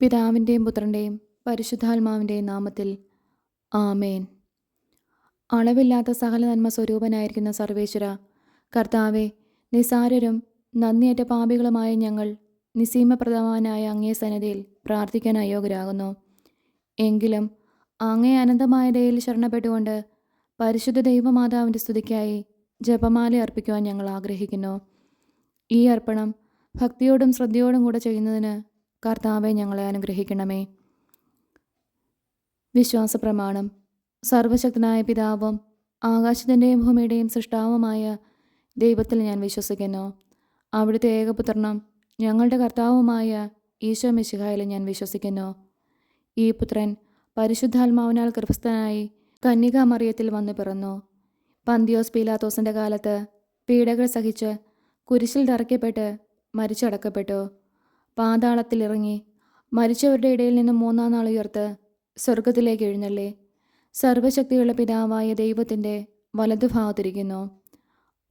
പിതാവിൻ്റെയും പുത്രൻ്റെയും പരിശുദ്ധാത്മാവിൻ്റെയും നാമത്തിൽ ആമേൻ. അളവില്ലാത്ത സകല നന്മ സ്വരൂപനായിരിക്കുന്ന സർവേശ്വര കർത്താവെ, നിസാരരും നന്ദിയേറ്റ പാപികളുമായ ഞങ്ങൾ നിസീമപ്രദവാനായ അങ്ങേ സന്നിധിയിൽ പ്രാർത്ഥിക്കാൻ അയോഗ്യരാകുന്നു. എങ്കിലും അങ്ങേ അനന്തമായ ദയയിൽ ശരണപ്പെട്ടുകൊണ്ട് പരിശുദ്ധ ദൈവമാതാവിൻ്റെ സ്തുതിക്കായി ജപമാല അർപ്പിക്കുവാൻ ഞങ്ങൾ ആഗ്രഹിക്കുന്നു. ഈ അർപ്പണം ഭക്തിയോടും ശ്രദ്ധയോടും കൂടെ ചെയ്യുന്നതിന് കർത്താവെ ഞങ്ങളെ അനുഗ്രഹിക്കണമേ. വിശ്വാസപ്രമാണം. സർവശക്തനായ പിതാവും ആകാശത്തിൻ്റെയും ഭൂമിയുടെയും സൃഷ്ടാവുമായ ദൈവത്തിൽ ഞാൻ വിശ്വസിക്കുന്നു. അവിടുത്തെ ഏകപുത്രനും ഞങ്ങളുടെ കർത്താവുമായ ഈശോ മിശിഹായിൽ ഞാൻ വിശ്വസിക്കുന്നു. ഈ പുത്രൻ പരിശുദ്ധാത്മാവിനാൽ ഗർഭസ്ഥനായി കന്യകാമറിയത്തിൽ വന്നു പിറന്നു. പന്തിയോസ് പീലാത്തോസിൻ്റെ കാലത്ത് പീഡകൾ സഹിച്ച് കുരിശിൽ തറയ്ക്കപ്പെട്ട് മരിച്ചടക്കപ്പെട്ടു. പാതാളത്തിലിറങ്ങി മരിച്ചവരുടെ ഇടയിൽ നിന്ന് മൂന്നാം നാൾ ഉയർത്ത് സ്വർഗത്തിലേക്ക് എഴുന്നള്ളി സർവശക്തിയുള്ള പിതാവായ ദൈവത്തിൻ്റെ വലതുഭാഗത്തിരിക്കുന്നു.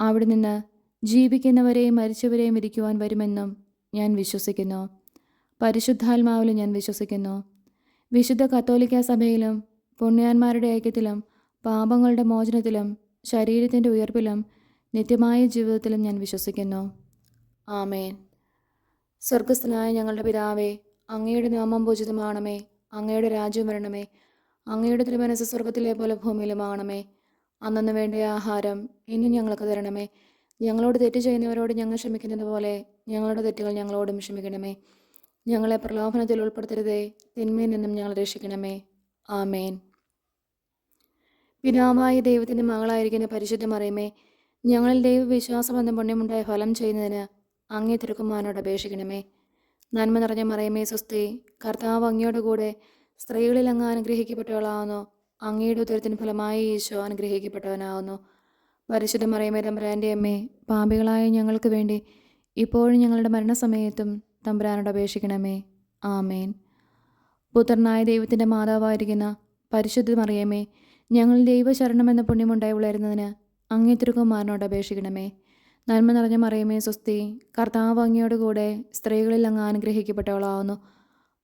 അവിടെ നിന്ന് ജീവിക്കുന്നവരെയും മരിച്ചവരെയും വിധിക്കുവാൻ വരുമെന്നും ഞാൻ വിശ്വസിക്കുന്നു. പരിശുദ്ധാത്മാവിലും ഞാൻ വിശ്വസിക്കുന്നു. വിശുദ്ധ കത്തോലിക്ക സഭയിലും പുണ്യാന്മാരുടെ ഐക്യത്തിലും പാപങ്ങളുടെ മോചനത്തിലും ശരീരത്തിൻ്റെ ഉയർപ്പിലും നിത്യമായ ജീവിതത്തിലും ഞാൻ വിശ്വസിക്കുന്നു. ആമേൻ. സ്വർഗസ്ഥനായ ഞങ്ങളുടെ പിതാവേ, അങ്ങയുടെ നാമം പൂജിതമാണമേ. അങ്ങയുടെ രാജ്യം വരണമേ. അങ്ങയുടെ തിരുമനസ് സ്വർഗത്തിലെ പോലെ ഭൂമിയിലുമാണമേ. അന്നന്ന് വേണ്ട ആഹാരം ഇന്നും ഞങ്ങൾക്ക് തരണമേ. ഞങ്ങളോട് തെറ്റ് ചെയ്യുന്നവരോട് ഞങ്ങൾ ക്ഷമിക്കുന്നത് പോലെ ഞങ്ങളുടെ തെറ്റുകൾ ഞങ്ങളോടും ക്ഷമിക്കണമേ. ഞങ്ങളെ പ്രലോഭനത്തിൽ ഉൾപ്പെടുത്തരുതേ, തിന്മയിൽ നിന്നും ഞങ്ങൾ രക്ഷിക്കണമേ. ആമേൻ. പിതാവായ ദൈവത്തിൻ്റെ മകളായിരിക്കുന്ന പരിശുദ്ധ മറിയമേ, ഞങ്ങളിൽ ദൈവവിശ്വാസമെന്ന പുണ്യമുണ്ടായ ഫലം ചെയ്യുന്നതിന് അങ്ങേ തിരുക്കുമാരനോട് അപേക്ഷിക്കണമേ. നന്മ നിറഞ്ഞ മറിയമേ സ്വസ്തി, കർത്താവ് അങ്ങയോട് കൂടെ സ്ത്രീകളിൽ അങ്ങ് അനുഗ്രഹിക്കപ്പെട്ടവളാവുന്നു. അങ്ങയുടെ ഉദരത്തിന് ഫലമായി ഈശോ അനുഗ്രഹിക്കപ്പെട്ടവനാവുന്നു. പരിശുദ്ധ മറിയമേ തമ്പുരാൻ്റെ അമ്മേ, പാപികളായ ഞങ്ങൾക്ക് വേണ്ടി ഇപ്പോഴും ഞങ്ങളുടെ മരണസമയത്തും തമ്പുരാനോട് അപേക്ഷിക്കണമേ. ആമേൻ. പുത്രനായ ദൈവത്തിൻ്റെ മാതാവായിരിക്കുന്ന പരിശുദ്ധ മറിയമേ, ഞങ്ങൾ ദൈവശരണമെന്ന പുണ്യമുണ്ടായി വളരുന്നതിന് അങ്ങേ തിരുക്കുമാരനോട് അപേക്ഷിക്കണമേ. നന്മ നിറഞ്ഞ മറിയമേ സ്വസ്തി, കർത്താവ് അങ്ങയോട് കൂടെ സ്ത്രീകളിൽ അങ്ങ് അനുഗ്രഹിക്കപ്പെട്ടവളാവുന്നു.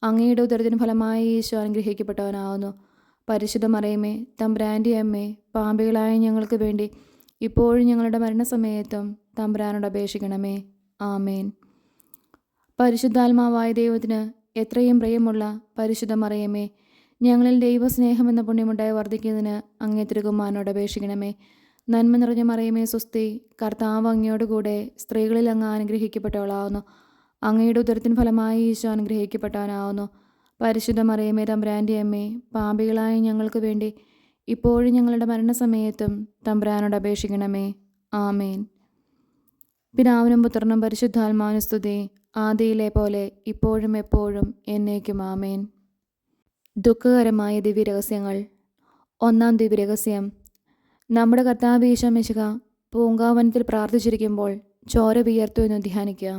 അങ്ങയുടെ ഉദരത്തിന് ഫലമായി ഈശോ അനുഗ്രഹിക്കപ്പെട്ടവനാവുന്നു. പരിശുദ്ധ മറിയമേ തമ്പുരാൻ്റെ അമ്മേ, പാപികളായ ഞങ്ങൾക്ക് വേണ്ടി ഇപ്പോഴും ഞങ്ങളുടെ മരണസമയത്തും തമ്പുരാനോട് അപേക്ഷിക്കണമേ. ആമേൻ. പരിശുദ്ധാത്മാവായ ദൈവത്തിന് എത്രയും പ്രിയമുള്ള പരിശുദ്ധ മറിയമേ, ഞങ്ങളിൽ ദൈവസ്നേഹമെന്ന പുണ്യമുണ്ടായി വർദ്ധിക്കുന്നതിന് അങ്ങേ തിരുക്കുമാരനോട് അപേക്ഷിക്കണമേ. നന്മ നിറഞ്ഞ മറിയമേ സ്വസ്തി, കർത്താവ് അങ്ങയോട് കൂടെ സ്ത്രീകളിൽ അങ്ങ് അനുഗ്രഹിക്കപ്പെട്ടവളാവുന്നു. അങ്ങയുടെ ഉദരത്തിന് ഫലമായി ഈശോ അനുഗ്രഹിക്കപ്പെട്ടവനാവുന്നു. പരിശുദ്ധ മറിയമേ തമ്പുരാൻ്റെ അമ്മേ, പാപികളായ ഞങ്ങൾക്ക് വേണ്ടി ഇപ്പോഴും ഞങ്ങളുടെ മരണസമയത്തും തമ്പുരാനോട് അപേക്ഷിക്കണമേ. ആമേൻ. പിതാവിനും പുത്രനും പരിശുദ്ധാത്മാവിനും സ്തുതി, ആദിയിലെ പോലെ ഇപ്പോഴും എപ്പോഴും എന്നേക്കും. ആമേൻ. ദുഃഖകരമായ ദിവ്യരഹസ്യങ്ങൾ. ഒന്നാം ദിവ്യരഹസ്യം. നമ്മുടെ കർത്താവ് ഈശോ മിശിഹാ പൂങ്കാവനത്തിൽ പ്രാർത്ഥിച്ചിരിക്കുമ്പോൾ ചോര വിയർത്തു എന്ന് ധ്യാനിക്കാം.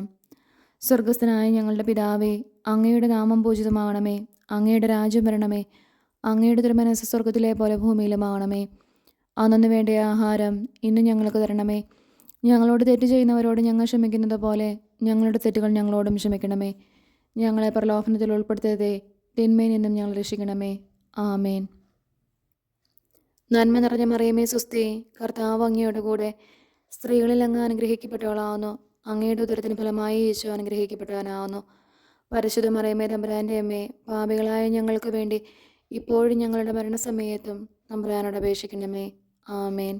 സ്വർഗസ്ഥനായ ഞങ്ങളുടെ പിതാവേ, അങ്ങയുടെ നാമം പൂജിതമാകണമേ. അങ്ങയുടെ രാജ്യം വരണമേ. അങ്ങയുടെ തിരുമനസ്സ് സ്വർഗത്തിലെ പോലെ ഭൂമിയിലുമാകണമേ. അന്നന്ന് വേണ്ട ആഹാരം ഇന്നും ഞങ്ങൾക്ക് തരണമേ. ഞങ്ങളോട് തെറ്റ് ചെയ്യുന്നവരോട് ഞങ്ങൾ ക്ഷമിക്കുന്നത് പോലെ ഞങ്ങളുടെ തെറ്റുകൾ ഞങ്ങളോടും ക്ഷമിക്കണമേ. ഞങ്ങളെ പ്രലോഭനത്തിൽ ഉൾപ്പെടുത്തരുതേ, തിന്മയിൽ നിന്നും ഞങ്ങൾ രക്ഷിക്കണമേ. ആമേൻ. നന്മ നിറഞ്ഞ മറിയമേ സ്വസ്തി, കർത്താവ് അങ്ങയോട് കൂടെ സ്ത്രീകളിൽ അങ്ങ് അനുഗ്രഹിക്കപ്പെട്ടവളാവുന്നു. അങ്ങയുടെ ഉദരത്തിന് ഫലമായി ഈശോ അനുഗ്രഹിക്കപ്പെട്ടവനാവുന്നു. പരിശുദ്ധ മറിയമേ തമ്പുരാൻ്റെ അമ്മേ, പാപികളായ ഞങ്ങൾക്ക് വേണ്ടി ഇപ്പോഴും ഞങ്ങളുടെ മരണസമയത്തും തമ്പുരാനോട് അപേക്ഷിക്കണമേ. ആമേൻ.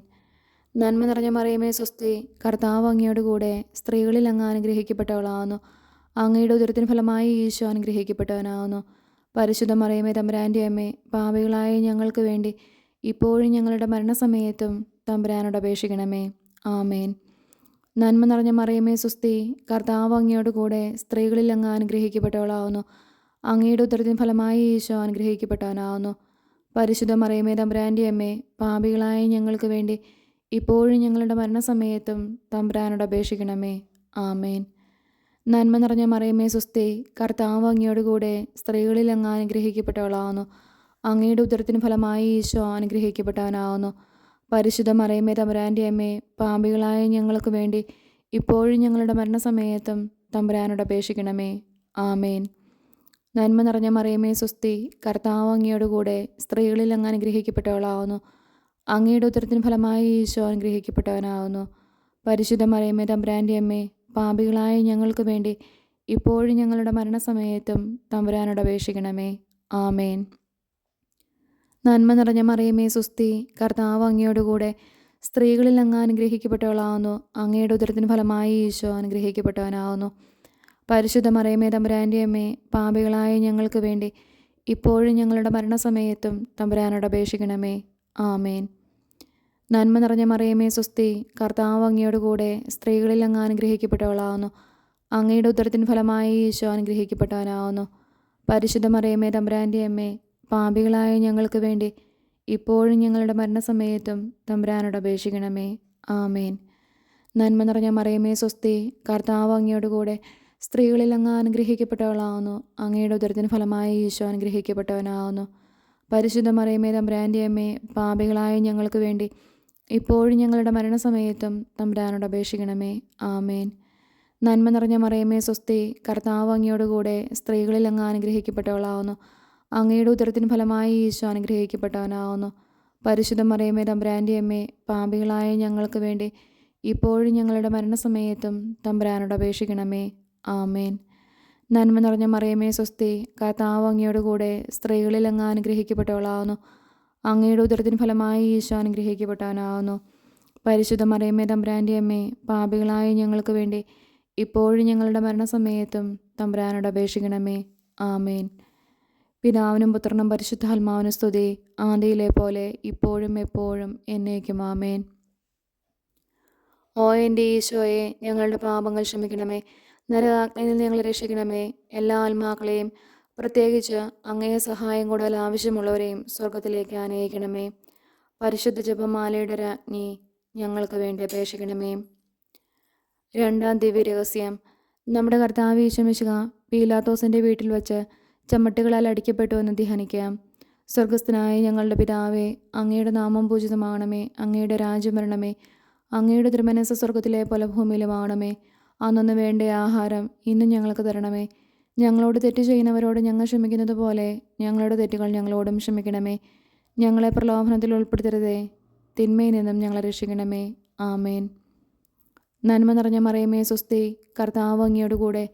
നന്മ നിറഞ്ഞ മറിയമേ സ്വസ്തി, കർത്താവ് അങ്ങയോട് കൂടെ സ്ത്രീകളിൽ അങ്ങ് അനുഗ്രഹിക്കപ്പെട്ടവളാവുന്നു. അങ്ങയുടെ ഉദരത്തിന് ഫലമായി ഈശോ അനുഗ്രഹിക്കപ്പെട്ടവനാവുന്നു. പരിശുദ്ധ മറിയമേ തമ്പുരാൻ്റെ അമ്മേ, പാപികളായ ഞങ്ങൾക്ക് വേണ്ടി ഇപ്പോഴും ഞങ്ങളുടെ മരണസമയത്തും തമ്പുരാനോട് അപേക്ഷിക്കണമേ. ആമേൻ. നന്മ നിറഞ്ഞ മറിയമേ സ്വസ്തി, കർത്താവ് അങ്ങയോട് കൂടെ സ്ത്രീകളിൽ അങ്ങ് അനുഗ്രഹിക്കപ്പെട്ടവളാവുന്നു. അങ്ങയുടെ ഉദരത്തിന് ഫലമായി ഈശോ അനുഗ്രഹിക്കപ്പെട്ടവനാവുന്നു. പരിശുദ്ധ മറിയമേ തമ്പുരാൻ്റെ അമ്മേ, പാപികളായ ഞങ്ങൾക്ക് വേണ്ടി ഇപ്പോഴും ഞങ്ങളുടെ മരണസമയത്തും തമ്പുരാനോട് അപേക്ഷിക്കണമേ. ആമേൻ. നന്മ നിറഞ്ഞ മറിയമേ സ്വസ്തി, കർത്താവ് അങ്ങയോട് കൂടെ സ്ത്രീകളിൽ അങ്ങ് അനുഗ്രഹിക്കപ്പെട്ടവളാവുന്നു. അങ്ങയുടെ ഉദരത്തിന് ഫലമായി ഈശോ അനുഗ്രഹിക്കപ്പെട്ടവനാവുന്നു. പരിശുദ്ധ മറിയമേ തമ്പുരാൻ്റെ അമ്മേ, പാപികളായ ഞങ്ങൾക്ക് വേണ്ടി ഇപ്പോഴും ഞങ്ങളുടെ മരണസമയത്തും തമ്പുരാനോട് അപേക്ഷിക്കണമേ. ആമേൻ. നന്മ നിറഞ്ഞ മറിയമേ സ്വസ്തി, കർത്താവ് അങ്ങയോട് കൂടെ സ്ത്രീകളിൽ അങ്ങ് അനുഗ്രഹിക്കപ്പെട്ടവളാവുന്നു. അങ്ങയുടെ ഉദരത്തിന് ഫലമായി ഈശോ അനുഗ്രഹിക്കപ്പെട്ടവനാവുന്നു. പരിശുദ്ധ മറിയമേ തമ്പുരാൻ്റെ അമ്മേ, പാപികളായ ഞങ്ങൾക്ക് വേണ്ടി ഇപ്പോഴും ഞങ്ങളുടെ മരണസമയത്തും തമ്പുരാനോട് അപേക്ഷിക്കണമേ. ആമേൻ. നന്മ നിറഞ്ഞ മറിയമേ സ്വസ്തി, കർത്താവ് അങ്ങയോട് കൂടെ സ്ത്രീകളിൽ അങ്ങ് അനുഗ്രഹിക്കപ്പെട്ടവളാവുന്നു. അങ്ങയുടെ ഉദരത്തിന് ഫലമായി ഈശോ അനുഗ്രഹിക്കപ്പെട്ടവനാവുന്നു. പരിശുദ്ധ മറിയമേ തമ്പുരാൻ്റെ അമ്മേ, പാപികളായ ഞങ്ങൾക്ക് വേണ്ടി ഇപ്പോഴും ഞങ്ങളുടെ മരണസമയത്തും തമ്പുരാനോട് അപേക്ഷിക്കണമേ. ആമേൻ. നന്മ നിറഞ്ഞ മറിയമേ സ്വസ്തി, കർത്താവ് അങ്ങയോട് കൂടെ സ്ത്രീകളിൽ അങ്ങ് അനുഗ്രഹിക്കപ്പെട്ടവളാവുന്നു. അങ്ങയുടെ ഉദരത്തിന് ഫലമായി ഈശോ അനുഗ്രഹിക്കപ്പെട്ടവനാവുന്നു. പരിശുദ്ധ മറിയമേ തമ്പുരാൻ്റെ അമ്മേ, പാപികളായ ഞങ്ങൾക്ക് വേണ്ടി ഇപ്പോഴും ഞങ്ങളുടെ മരണസമയത്തും തമ്പുരാനോട് അപേക്ഷിക്കണമേ. ആമേൻ. നന്മ നിറഞ്ഞ മറിയമേ സ്വസ്തി, കർത്താവ് അങ്ങയോട് കൂടെ സ്ത്രീകളിൽ അങ്ങ് അനുഗ്രഹിക്കപ്പെട്ടവളാവുന്നു. അങ്ങയുടെ ഉദരത്തിന് ഫലമായി ഈശോ അനുഗ്രഹിക്കപ്പെട്ടവനാവുന്നു. പരിശുദ്ധ മറിയമേ തമ്പുരാൻ്റെ അമ്മേ, പാപികളായ ഞങ്ങൾക്ക് വേണ്ടി ഇപ്പോഴും ഞങ്ങളുടെ മരണസമയത്തും തമ്പുരാനോട് അപേക്ഷിക്കണമേ. ആമേൻ. നന്മ നിറഞ്ഞ മറിയമേ സ്വസ്തി, കർത്താവ് അങ്ങയോട് കൂടെ സ്ത്രീകളിൽ അങ്ങ് അനുഗ്രഹിക്കപ്പെട്ടവളാവുന്നു. അങ്ങയുടെ ഉദരത്തിന് ഫലമായി ഈശോ അനുഗ്രഹിക്കപ്പെട്ടവനാവുന്നു. പരിശുദ്ധ മറിയമേ തമ്പുരാൻ്റെ അമ്മേ, പാപികളായ ഞങ്ങൾക്ക് വേണ്ടി ഇപ്പോഴും ഞങ്ങളുടെ മരണസമയത്തും തമ്പുരാനോട് അപേക്ഷിക്കണമേ. ആമേൻ. നന്മ നിറഞ്ഞ മറിയമേ സ്വസ്തി, കർത്താവ് അങ്ങയോട് കൂടെ സ്ത്രീകളിൽ അങ്ങ് അനുഗ്രഹിക്കപ്പെട്ടവളാവുന്നു. അങ്ങയുടെ ഉദരത്തിന് ഫലമായി ഈശോ അനുഗ്രഹിക്കപ്പെട്ടവനാവുന്നു. പരിശുദ്ധ മറിയമേ തമ്പുരാൻ്റെ അമ്മേ, പാപികളായ ഞങ്ങൾക്ക് വേണ്ടി ഇപ്പോഴും ഞങ്ങളുടെ മരണസമയത്തും തമ്പുരാനോട് അപേക്ഷിക്കണമേ. ആമേൻ. പിതാവിനും പുത്രനും പരിശുദ്ധാത്മാവിനും സ്തുതി, ആദിയിലെ പോലെ ഇപ്പോഴും എപ്പോഴും എന്നേക്കും. ആമേൻ. ഓ എൻ്റെ ഈശോയെ, ഞങ്ങളുടെ പാപങ്ങൾ ക്ഷമിക്കണമേ. നരകാഗ്നിയിൽ നിന്ന് ഞങ്ങളെ രക്ഷിക്കണമേ. എല്ലാ ആത്മാക്കളെയും, പ്രത്യേകിച്ച് അങ്ങയെ സഹായം കൂടുതൽ ആവശ്യമുള്ളവരെയും സ്വർഗത്തിലേക്ക് ആനയിക്കണമേ. പരിശുദ്ധ ജപമാലയുടെ രാജ്ഞി, ഞങ്ങൾക്ക് വേണ്ടി അപേക്ഷിക്കണമേ. രണ്ടാം ദിവ്യരഹസ്യം. നമ്മുടെ കർത്താവ് ഈശോ മിശിഹാ പീലാത്തോസിൻ്റെ വീട്ടിൽ വച്ച് ചമ്മട്ടുകളാൽ അടിക്കപ്പെട്ടു എന്ന് ധ്യാനിക്കാം. സ്വർഗസ്ഥനായ ഞങ്ങളുടെ പിതാവേ, അങ്ങയുടെ നാമം പൂജിതമാകണമേ. അങ്ങയുടെ രാജ്യം വരണമേ. അങ്ങയുടെ തിരുമനസ്സ് സ്വർഗത്തിലെ പോലെ ഭൂമിയിലുമാകണമേ. അന്നു വേണ്ട ആഹാരം ഇന്നും ഞങ്ങൾക്ക് തരണമേ. ഞങ്ങളോട് തെറ്റ് ചെയ്യുന്നവരോട് ഞങ്ങൾ ക്ഷമിക്കുന്നത് പോലെ ഞങ്ങളുടെ തെറ്റുകൾ ഞങ്ങളോടും ക്ഷമിക്കണമേ. ഞങ്ങളെ പ്രലോഭനത്തിൽ ഉൾപ്പെടുത്തരുതേ, തിന്മയിൽ നിന്നും ഞങ്ങളെ രക്ഷിക്കണമേ. ആമേൻ. നന്മ നിറഞ്ഞ മറിയമേ സ്വസ്തി, കർത്താവ് അങ്ങയോട് കൂടെ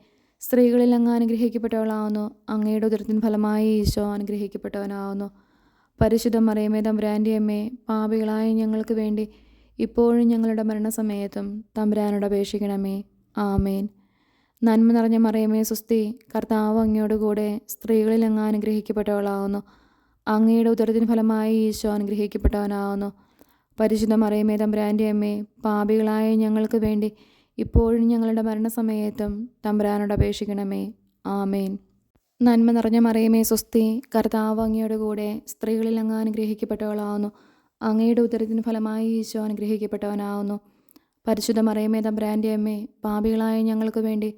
സ്ത്രീകളിൽ അങ്ങ് അനുഗ്രഹിക്കപ്പെട്ടവളാവുന്നു. അങ്ങയുടെ ഉദരത്തിന് ഫലമായി ഈശോ അനുഗ്രഹിക്കപ്പെട്ടവനാവുന്നു. പരിശുദ്ധ മറിയമേ തമ്പുരാൻ്റെ അമ്മേ, പാപികളായ ഞങ്ങൾക്ക് വേണ്ടി ഇപ്പോഴും ഞങ്ങളുടെ മരണസമയത്തും തമ്പുരാനോട് അപേക്ഷിക്കണമേ. ആമേൻ. നന്മ നിറഞ്ഞ മറിയമേ സ്വസ്തി, കർത്താവ് അങ്ങയോട് കൂടെ സ്ത്രീകളിൽ അങ്ങ് അനുഗ്രഹിക്കപ്പെട്ടവളാവുന്നു. അങ്ങയുടെ ഉദരത്തിന് ഫലമായി ഈശോ അനുഗ്രഹിക്കപ്പെട്ടവനാവുന്നു. പരിശുദ്ധ മറിയമേ തമ്പുരാൻ്റെ അമ്മേ, പാപികളായ ഞങ്ങൾക്ക് വേണ്ടി ഇപ്പോഴും ഞങ്ങളുടെ മരണസമയത്തും തമ്പുരാനോട് അപേക്ഷിക്കണമേ. ആമേൻ. നന്മ നിറഞ്ഞ മറിയമേ സ്വസ്തി, കർത്താവ് അങ്ങയോട് കൂടെ സ്ത്രീകളിൽ അങ്ങ് അനുഗ്രഹിക്കപ്പെട്ടവളാവുന്നു. അങ്ങയുടെ ഉദരത്തിന് ഫലമായി ഈശോ അനുഗ്രഹിക്കപ്പെട്ടവനാവുന്നു. പരിശുദ്ധ മറിയമേ തമ്പുരാൻ്റെ അമ്മേ, പാപികളായ ഞങ്ങൾക്ക് വേണ്ടി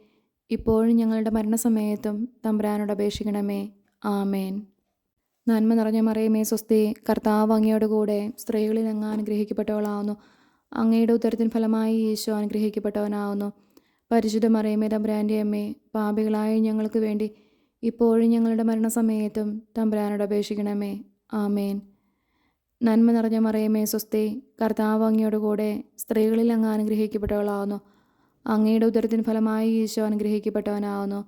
ഇപ്പോഴും ഞങ്ങളുടെ മരണസമയത്തും തമ്പുരാനോട് അപേക്ഷിക്കണമേ. ആമേൻ. നന്മ നിറഞ്ഞ മറിയമേ സ്വസ്തി, കർത്താവ് അങ്ങയോട് കൂടെ സ്ത്രീകളിൽ അങ്ങ് അനുഗ്രഹിക്കപ്പെട്ടവളാവുന്നു. അങ്ങയുടെ ഉദരത്തിന് ഫലമായി ഈശോ അനുഗ്രഹിക്കപ്പെട്ടവനാവുന്നു. പരിശുദ്ധ മറിയമേ തമ്പുരാൻ്റെ അമ്മേ, പാപികളായ ഞങ്ങൾക്ക് വേണ്ടി ഇപ്പോഴും ഞങ്ങളുടെ മരണസമയത്തും തമ്പുരാനോട് അപേക്ഷിക്കണമേ. ആമേൻ. നന്മ നിറഞ്ഞ മറിയമേ സ്വസ്തി, കർത്താവ് അങ്ങയോട് കൂടെ സ്ത്രീകളിൽ അങ്ങ് അനുഗ്രഹിക്കപ്പെട്ടവളാവുന്നു. അങ്ങയുടെ ഉദരത്തിന് ഫലമായി ഈശോ അനുഗ്രഹിക്കപ്പെട്ടവനാവുന്നു.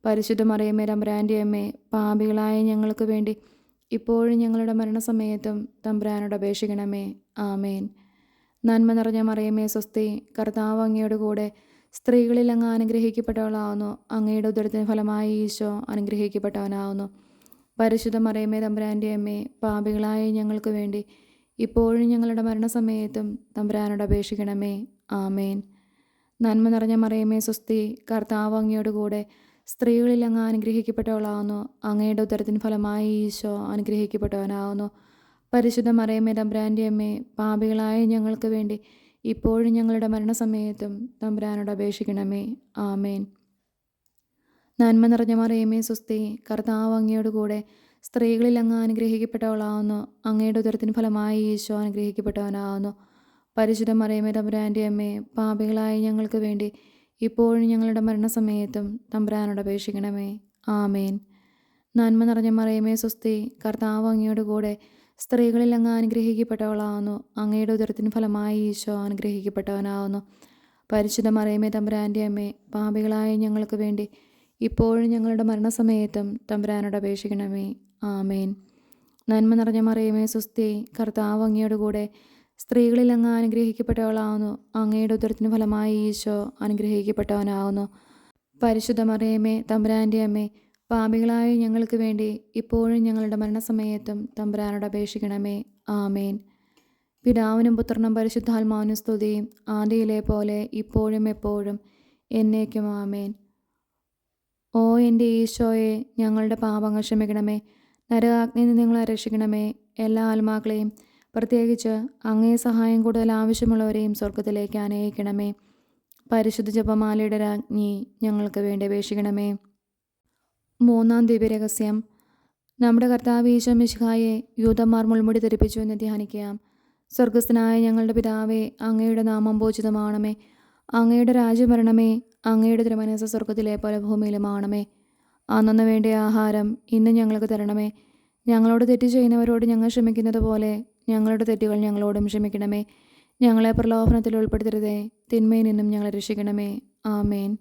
പരിശുദ്ധ മറിയമേ തമ്പുരാൻ്റെ അമ്മേ, പാപികളായ ഞങ്ങൾക്ക് വേണ്ടി ഇപ്പോഴും ഞങ്ങളുടെ മരണസമയത്തും തമ്പുരാനോട് അപേക്ഷിക്കണമേ. ആമേൻ. നന്മ നിറഞ്ഞ മറിയമേ സ്വസ്തി, കർത്താവ് അങ്ങയോട് കൂടെ സ്ത്രീകളിൽ അങ്ങ് അനുഗ്രഹിക്കപ്പെട്ടവളാവുന്നു. അങ്ങയുടെ ഉദരത്തിന് ഫലമായി ഈശോ അനുഗ്രഹിക്കപ്പെട്ടവനാവുന്നു. പരിശുദ്ധ മറിയമേ തമ്പുരാൻ്റെ അമ്മേ, പാപികളായ ഞങ്ങൾക്ക് വേണ്ടി ഇപ്പോഴും ഞങ്ങളുടെ മരണസമയത്തും തമ്പുരാനോട് അപേക്ഷിക്കണമേ. ആമേൻ. നന്മ നിറഞ്ഞ മറിയമേ സ്വസ്തി, കർത്താവ് അങ്ങയോട് കൂടെ സ്ത്രീകളിൽ അങ്ങ് അനുഗ്രഹിക്കപ്പെട്ടവളാവുന്നു. അങ്ങയുടെ ഉദരത്തിന് ഫലമായി ഈശോ അനുഗ്രഹിക്കപ്പെട്ടവനാവുന്നു. പരിശുദ്ധ മറിയമേ തമ്പുരാൻ്റെ അമ്മേ, പാപികളായ ഞങ്ങൾക്ക് വേണ്ടി ഇപ്പോഴും ഞങ്ങളുടെ മരണസമയത്തും തമ്പുരാനോട് അപേക്ഷിക്കണമേ. ആമേൻ. നന്മ നിറഞ്ഞ മറിയമേ സ്വസ്തി, കർത്താവ് അങ്ങയോട് കൂടെ സ്ത്രീകളിൽ അങ്ങ് അനുഗ്രഹിക്കപ്പെട്ടവളാവുന്നു. അങ്ങയുടെ ഉദരത്തിന് ഫലമായി ഈശോ അനുഗ്രഹിക്കപ്പെട്ടവനാവുന്നു. പരിശുദ്ധ മറിയമേ തമ്പുരാൻ്റെ അമ്മേ, പാപികളായ ഞങ്ങൾക്ക് വേണ്ടി ഇപ്പോഴും ഞങ്ങളുടെ മരണസമയത്തും തമ്പുരാനോട് അപേക്ഷിക്കണമേ. ആമേൻ. നന്മ നിറഞ്ഞ മറിയമേ സ്വസ്തി, കർത്താവ് അങ്ങയോട് കൂടെ സ്ത്രീകളിൽ അങ്ങ് അനുഗ്രഹിക്കപ്പെട്ടവളാവുന്നു. അങ്ങയുടെ ഉദരത്തിന് ഫലമായി ഈശോ അനുഗ്രഹിക്കപ്പെട്ടവനാവുന്നു. പരിശുദ്ധ മറിയമേ തമ്പുരാൻ്റെ അമ്മേ, പാപികളായ ഞങ്ങൾക്ക് വേണ്ടി ഇപ്പോഴും ഞങ്ങളുടെ മരണസമയത്തും തമ്പുരാനോട് അപേക്ഷിക്കണമേ. ആമേൻ. നന്മ നിറഞ്ഞ മറിയമേ സ്വസ്തി, കർത്താവ് അങ്ങയോട് കൂടെ സ്ത്രീകളിൽ അങ്ങ് അനുഗ്രഹിക്കപ്പെട്ടവളാവുന്നു. അങ്ങയുടെ ഉദരത്തിന് ഫലമായി ഈശോ അനുഗ്രഹിക്കപ്പെട്ടവനാവുന്നു. പരിശുദ്ധ മറിയമേ തമ്പുരാൻ്റെ അമ്മേ, പാപികളായ ഞങ്ങൾക്ക് വേണ്ടി ഇപ്പോഴും ഞങ്ങളുടെ മരണസമയത്തും തമ്പുരാനോട് അപേക്ഷിക്കണമേ. ആമേൻ. പിതാവിനും പുത്രനും പരിശുദ്ധാത്മാവിനും സ്തുതിയും, ആദിയിലെ പോലെ ഇപ്പോഴും എപ്പോഴും എന്നേക്കും. ആമേൻ. ഓ എൻ്റെ ഈശോയെ, ഞങ്ങളുടെ പാപങ്ങൾ ക്ഷമിക്കണമേ. നരകാഗ്നിയിൽ നിന്ന് ഞങ്ങളെ രക്ഷിക്കണമേ. എല്ലാ ആത്മാക്കളെയും, പ്രത്യേകിച്ച് അങ്ങേ സഹായം കൂടുതൽ ആവശ്യമുള്ളവരെയും സ്വർഗത്തിലേക്ക് ആനയിക്കണമേ. പരിശുദ്ധ ജപമാലയുടെ രാജ്ഞി, ഞങ്ങൾക്ക് വേണ്ടി അപേക്ഷിക്കണമേ. മൂന്നാം ദിവ്യരഹസ്യം. നമ്മുടെ കർത്താവ് ഈശോ മിശിഹായെ യൂദന്മാർ മുൾമുടി ധരിപ്പിച്ചു എന്ന് ധ്യാനിക്കാം. സ്വർഗസ്ഥനായ ഞങ്ങളുടെ പിതാവേ, അങ്ങയുടെ നാമം പൂജിതമാണമേ. അങ്ങയുടെ രാജ്യം വരണമേ. അങ്ങയുടെ തിരുമനസ്സ് സ്വർഗത്തിലെ പോലെ ഭൂമിയിലുമാണമേ. അന്നന്ന് വേണ്ടിയ ആഹാരം ഇന്ന് ഞങ്ങൾക്ക് തരണമേ. ഞങ്ങളോട് തെറ്റ് ചെയ്യുന്നവരോട് ഞങ്ങൾ ക്ഷമിക്കുന്നത് പോലെ ഞങ്ങളുടെ തെറ്റുകൾ ഞങ്ങളോടും ക്ഷമിക്കണമേ. ഞങ്ങളെ പ്രലോഭനത്തിൽ ഉൾപ്പെടുത്തരുതേ, തിന്മയിൽ നിന്നും ഞങ്ങളെ രക്ഷിക്കണമേ. ആമേൻ.